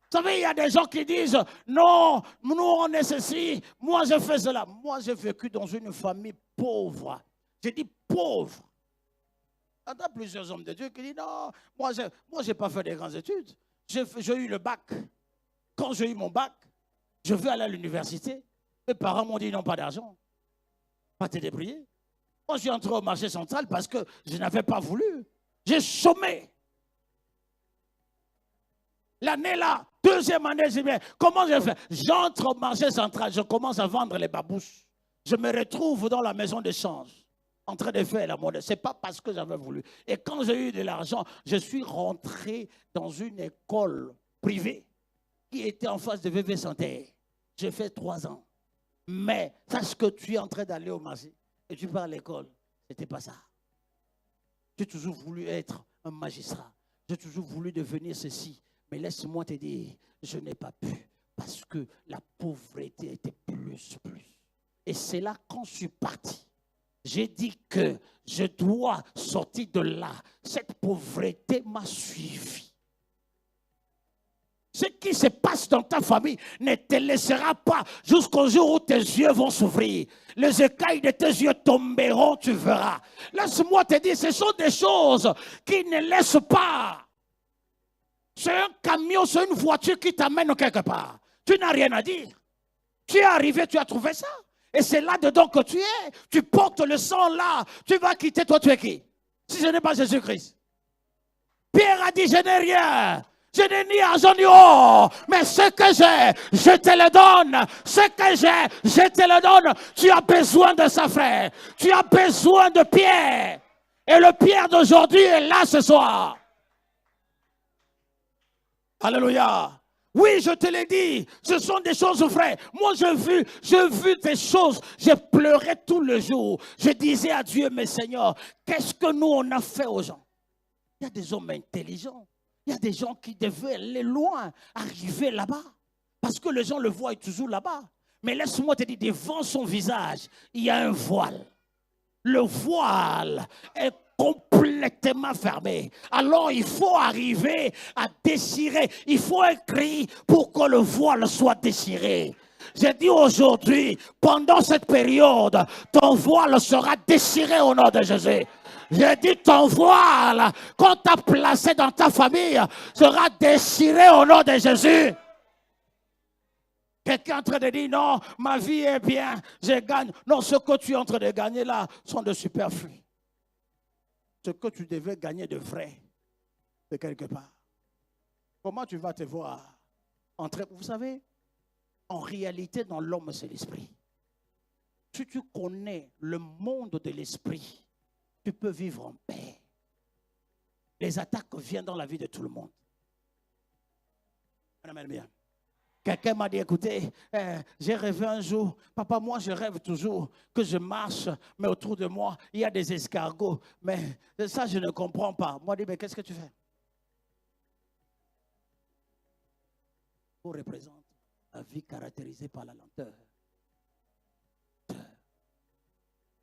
Vous savez, il y a des gens qui disent non, nous on est ceci, moi je fais cela. Moi j'ai vécu dans une famille pauvre. J'ai dit pauvre. Il y a plusieurs hommes de Dieu qui disent non, moi j'ai pas fait des grandes études. J'ai eu le bac. Quand j'ai eu mon bac, je veux aller à l'université. Mes parents m'ont dit, ils n'ont pas d'argent. Pas te débrouiller. Moi, je suis entré au marché central parce que je n'avais pas voulu. J'ai chômé. L'année là, deuxième année, j'ai dit, comment je fais? J'entre au marché central, je commence à vendre les babouches. Je me retrouve dans la maison d'échange, en train de faire la monnaie. Ce n'est pas parce que j'avais voulu. Et quand j'ai eu de l'argent, je suis rentré dans une école privée qui était en face de VV Santé. J'ai fait 3 ans. Mais sache que tu es en train d'aller au marché et tu pars à l'école. Ce n'était pas ça. J'ai toujours voulu être un magistrat. J'ai toujours voulu devenir ceci. Mais laisse-moi te dire, je n'ai pas pu. Parce que la pauvreté était plus. Et c'est là quand je suis parti. J'ai dit que je dois sortir de là. Cette pauvreté m'a suivi. Ce qui se passe dans ta famille ne te laissera pas jusqu'au jour où tes yeux vont s'ouvrir. Les écailles de tes yeux tomberont, tu verras. Laisse-moi te dire, ce sont des choses qui ne laissent pas. C'est un camion, c'est une voiture qui t'amène quelque part. Tu n'as rien à dire. Tu es arrivé, tu as trouvé ça. Et c'est là-dedans que tu es. Tu portes le sang là. Tu vas quitter, toi tu es qui? Si ce n'est pas Jésus-Christ. Pierre a dit, je n'ai rien. Je n'ai ni argent ni or, mais ce que j'ai, je te le donne. Ce que j'ai, je te le donne. Tu as besoin de ça, frère. Tu as besoin de Pierre. Et le Pierre d'aujourd'hui est là ce soir. Alléluia. Oui, je te l'ai dit. Ce sont des choses vraies. Moi, j'ai vu des choses. J'ai pleuré tout le jour. Je disais à Dieu, mais Seigneur, qu'est-ce que nous, on a fait aux gens? Il y a des hommes intelligents. Il y a des gens qui devaient aller loin, arriver là-bas. Parce que les gens le voient toujours là-bas. Mais laisse-moi te dire, devant son visage, il y a un voile. Le voile est complètement fermé. Alors il faut arriver à déchirer. Il faut un cri pour que le voile soit déchiré. J'ai dit aujourd'hui, pendant cette période, ton voile sera déchiré au nom de Jésus. J'ai dit ton voile qu'on t'a placé dans ta famille sera déchiré au nom de Jésus. Quelqu'un est en train de dire non, ma vie est bien, je gagne. Non, ce que tu es en train de gagner là sont de superflus. Ce que tu devais gagner de vrai, de quelque part. Comment tu vas te voir entrer? Vous savez, en réalité, dans l'homme, c'est l'esprit. Si tu connais le monde de l'esprit, tu peux vivre en paix. Les attaques viennent dans la vie de tout le monde. Bien. Quelqu'un m'a dit, écoutez, j'ai rêvé un jour, papa, moi je rêve toujours que je marche, mais autour de moi, il y a des escargots. Mais ça, je ne comprends pas. Moi, je dis, mais qu'est-ce que tu fais? On représente la vie caractérisée par la lenteur.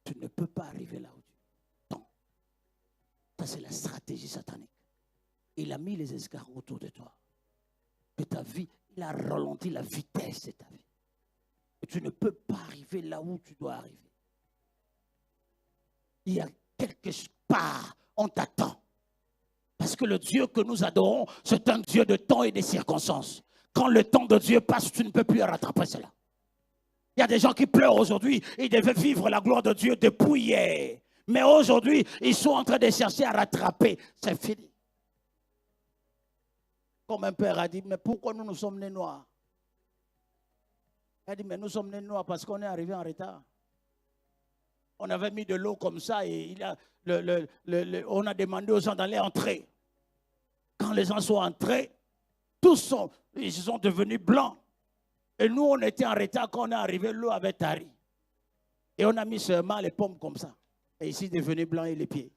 Tu ne peux pas arriver là où tu es. Ça, c'est la stratégie satanique. Il a mis les escargots autour de toi. Que ta vie, il a ralenti la vitesse de ta vie. Et tu ne peux pas arriver là où tu dois arriver. Il y a quelque part, on t'attend. Parce que le Dieu que nous adorons, c'est un Dieu de temps et de circonstances. Quand le temps de Dieu passe, tu ne peux plus rattraper cela. Il y a des gens qui pleurent aujourd'hui, ils devaient vivre la gloire de Dieu depuis hier. Mais aujourd'hui, ils sont en train de chercher à rattraper. C'est fini. Comme un père a dit, mais pourquoi nous sommes nés noirs? Il a dit, mais nous sommes nés noirs parce qu'on est arrivé en retard. On avait mis de l'eau comme ça et on a demandé aux gens d'aller entrer. Quand les gens sont entrés, ils sont devenus blancs. Et nous, on était en retard. Quand on est arrivé, l'eau avait tari. Et on a mis seulement les pommes comme ça. Et ici, devenu blanc et les pieds.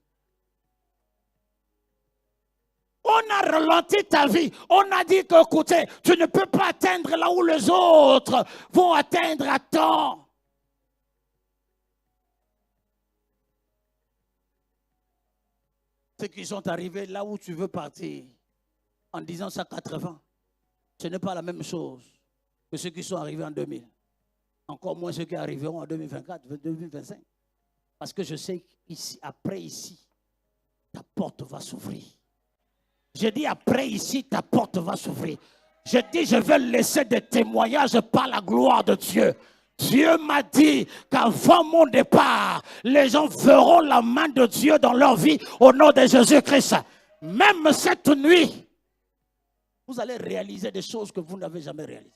On a ralenti ta vie. On a dit que, écoutez, tu ne peux pas atteindre là où les autres vont atteindre à temps. Ceux qui sont arrivés là où tu veux partir en disant ça 80, ce n'est pas la même chose que ceux qui sont arrivés en 2000. Encore moins ceux qui arriveront en 2024, 2025. Parce que je sais qu'ici, après ici, ta porte va s'ouvrir. Je dis après ici, ta porte va s'ouvrir. Je dis, je vais laisser des témoignages par la gloire de Dieu. Dieu m'a dit qu'avant mon départ, les gens verront la main de Dieu dans leur vie au nom de Jésus-Christ. Même cette nuit, vous allez réaliser des choses que vous n'avez jamais réalisées.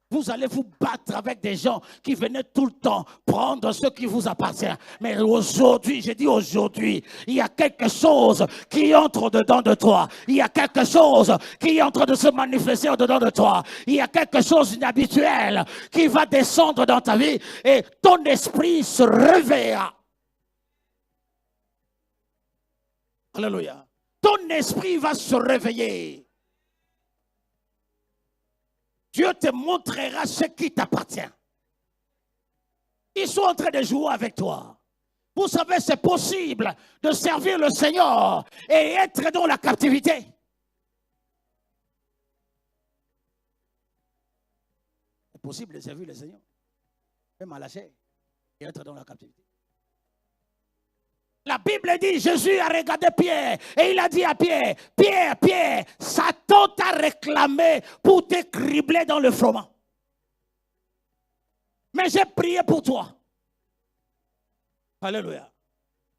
Vous allez vous battre avec des gens qui venaient tout le temps prendre ce qui vous appartient. Mais aujourd'hui, j'ai dit aujourd'hui, il y a quelque chose qui entre dedans de toi. Il y a quelque chose qui est en train de se manifester dedans de toi. Il y a quelque chose d'inhabituel qui va descendre dans ta vie et ton esprit se réveillera. Alléluia. Ton esprit va se réveiller. Dieu te montrera ce qui t'appartient. Ils sont en train de jouer avec toi. Vous savez, c'est possible de servir le Seigneur et être dans la captivité. possible de servir le Seigneur. Même à la chair. Et être dans la captivité. La Bible dit, Jésus a regardé Pierre et il a dit à Pierre, Pierre, Pierre, Satan t'a réclamé pour te cribler dans le froment. Mais j'ai prié pour toi. Alléluia.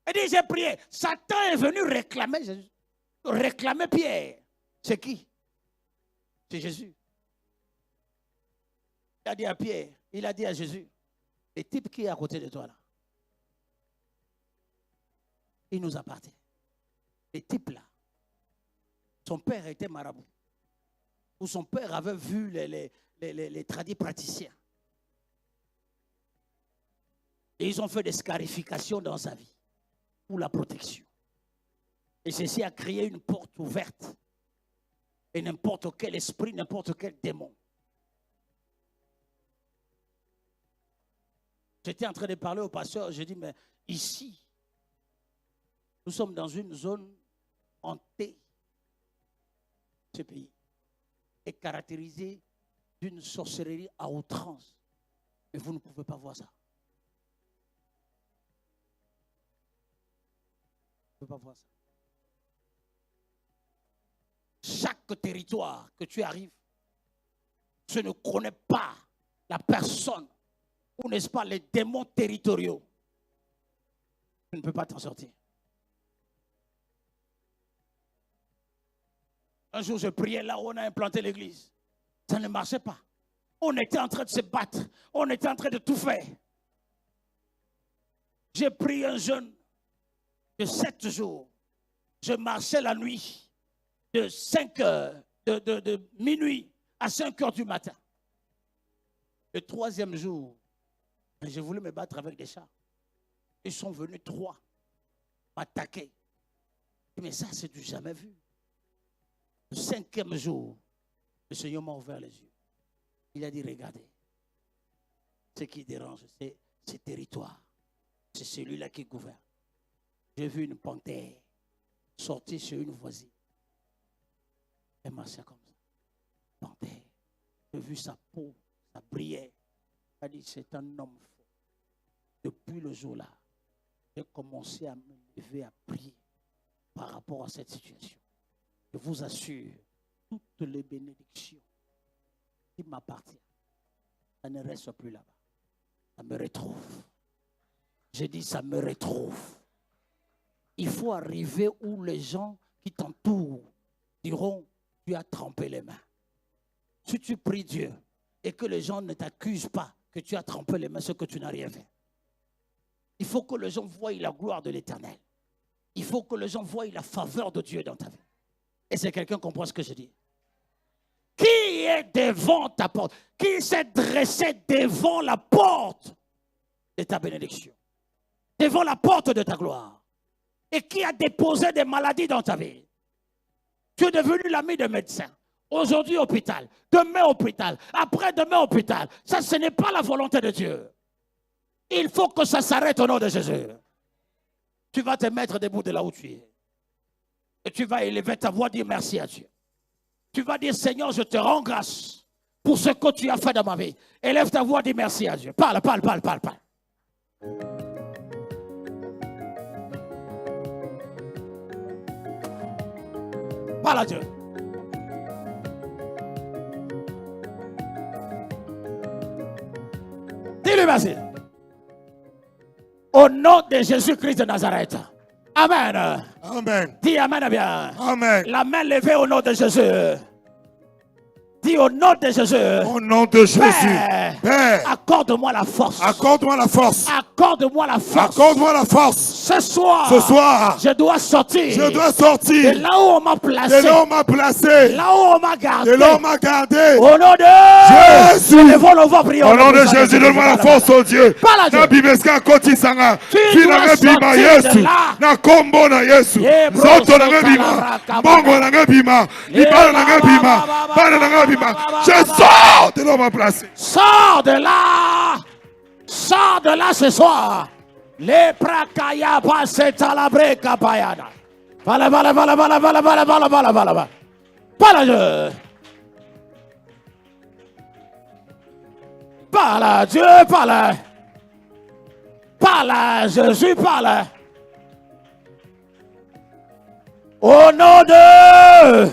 Il dit, j'ai prié. Satan est venu réclamer Jésus. Réclamer Pierre. C'est qui? C'est Jésus. Il a dit à Pierre, il a dit à Jésus, le type qui est à côté de toi là, il nous appartient. Le type là, son père était marabout. Ou son père avait vu les tradis praticiens. Et ils ont fait des scarifications dans sa vie pour la protection. Et ceci a créé une porte ouverte. Et n'importe quel esprit, n'importe quel démon. J'étais en train de parler au pasteur, j'ai dit, mais ici, nous sommes dans une zone hantée. Ce pays est caractérisé d'une sorcellerie à outrance. Mais vous ne pouvez pas voir ça. Vous ne pouvez pas voir ça. Chaque territoire que tu arrives, tu ne connais pas la personne ou n'est-ce pas les démons territoriaux. Tu ne peux pas t'en sortir. Un jour, je priais là où on a implanté l'église. Ça ne marchait pas. On était en train de se battre. On était en train de tout faire. J'ai pris un jeûne de 7 jours. Je marchais la nuit de 5 heures, de minuit à 5 heures du matin. Le 3e jour, j'ai voulu me battre avec des chats. Ils sont venus 3 m'attaquer. Mais ça, c'est du jamais vu. Le 5e jour, le Seigneur m'a ouvert les yeux. Il a dit, regardez, ce qui dérange, c'est ce territoire. C'est celui-là qui gouverne. J'ai vu une panthère sortir sur une voisine. Elle marchait comme ça. Panthère. J'ai vu sa peau, ça brillait. Elle a dit, c'est un homme fort. Depuis le jour-là, j'ai commencé à me lever, à prier par rapport à cette situation. Je vous assure, toutes les bénédictions qui m'appartiennent, ça ne reste plus là-bas. Ça me retrouve. J'ai dit, ça me retrouve. Il faut arriver où les gens qui t'entourent diront, tu as trempé les mains. Si tu pries Dieu et que les gens ne t'accusent pas que tu as trempé les mains, c'est que tu n'as rien fait. Il faut que les gens voient la gloire de l'Éternel. Il faut que les gens voient la faveur de Dieu dans ta vie. Et c'est quelqu'un qui comprend ce que je dis. Qui est devant ta porte? Qui s'est dressé devant la porte de ta bénédiction? Devant la porte de ta gloire? Et qui a déposé des maladies dans ta vie? Tu es devenu l'ami des médecins. Aujourd'hui, hôpital. Demain, hôpital. Après-demain, hôpital. Ça, ce n'est pas la volonté de Dieu. Il faut que ça s'arrête au nom de Jésus. Tu vas te mettre debout de là où tu es. Et tu vas élever ta voix, dire merci à Dieu. Tu vas dire, Seigneur, je te rends grâce pour ce que tu as fait dans ma vie. Élève ta voix, dis merci à Dieu. Parle, parle, parle, parle, parle. Parle à Dieu. Dis-lui merci. Au nom de Jésus-Christ de Nazareth. Amen. Amen. Dis Amen bien. Amen. La main levée au nom de Jésus. Dis au nom de Jésus. Au nom de Jésus. Père, accorde-moi la force. Accorde-moi la force. Accorde-moi la force. Accorde-moi la force. Ce soir, je dois sortir. Je dois sortir. De là où on m'a placé. De là où on m'a placé. Là où on m'a gardé. De là où on m'a gardé. Au nom de Jésus. Au nom de Jésus, donne-moi la force, oh Dieu. Nabimeska koti sanga. Tu dois sortir de là. Na kombo na Yesu. Zoto na bima. Bongo na bima. Libala na bima. Bana na bima. Je sors de là où on m'a placé. Sors de là. Sors de là ce soir. Les prakaya passe à breka payana. Vala. Parle, Dieu parle. Parle, Jésus parle. Au nom de...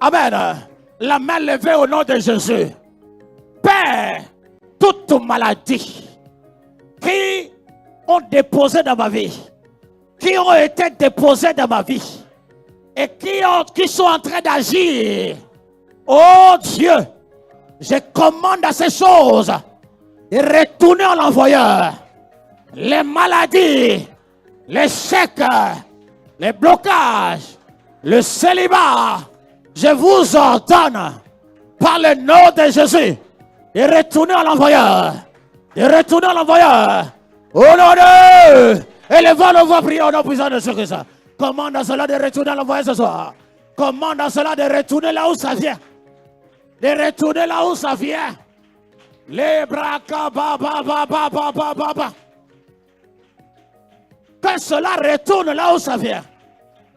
Amen. La main levée au nom de Jésus. Père, toute maladie qui ont déposé dans ma vie, qui ont été déposées dans ma vie et qui sont en train d'agir. Oh Dieu, je commande à ces choses de retourner en l'envoyeur. Les maladies, les chèques, les blocages, le célibat, je vous ordonne par le nom de Jésus de retourner à l'envoyeur. De retourner à l'envoyeur. Au nom de... Élevons nos voix, prions au nom puissant de Jésus-Christ. Commande à cela de retourner à l'envoyeur ce soir. Commande à cela de retourner là où ça vient. De retourner là où ça vient. Les bras, que cela retourne là où ça vient.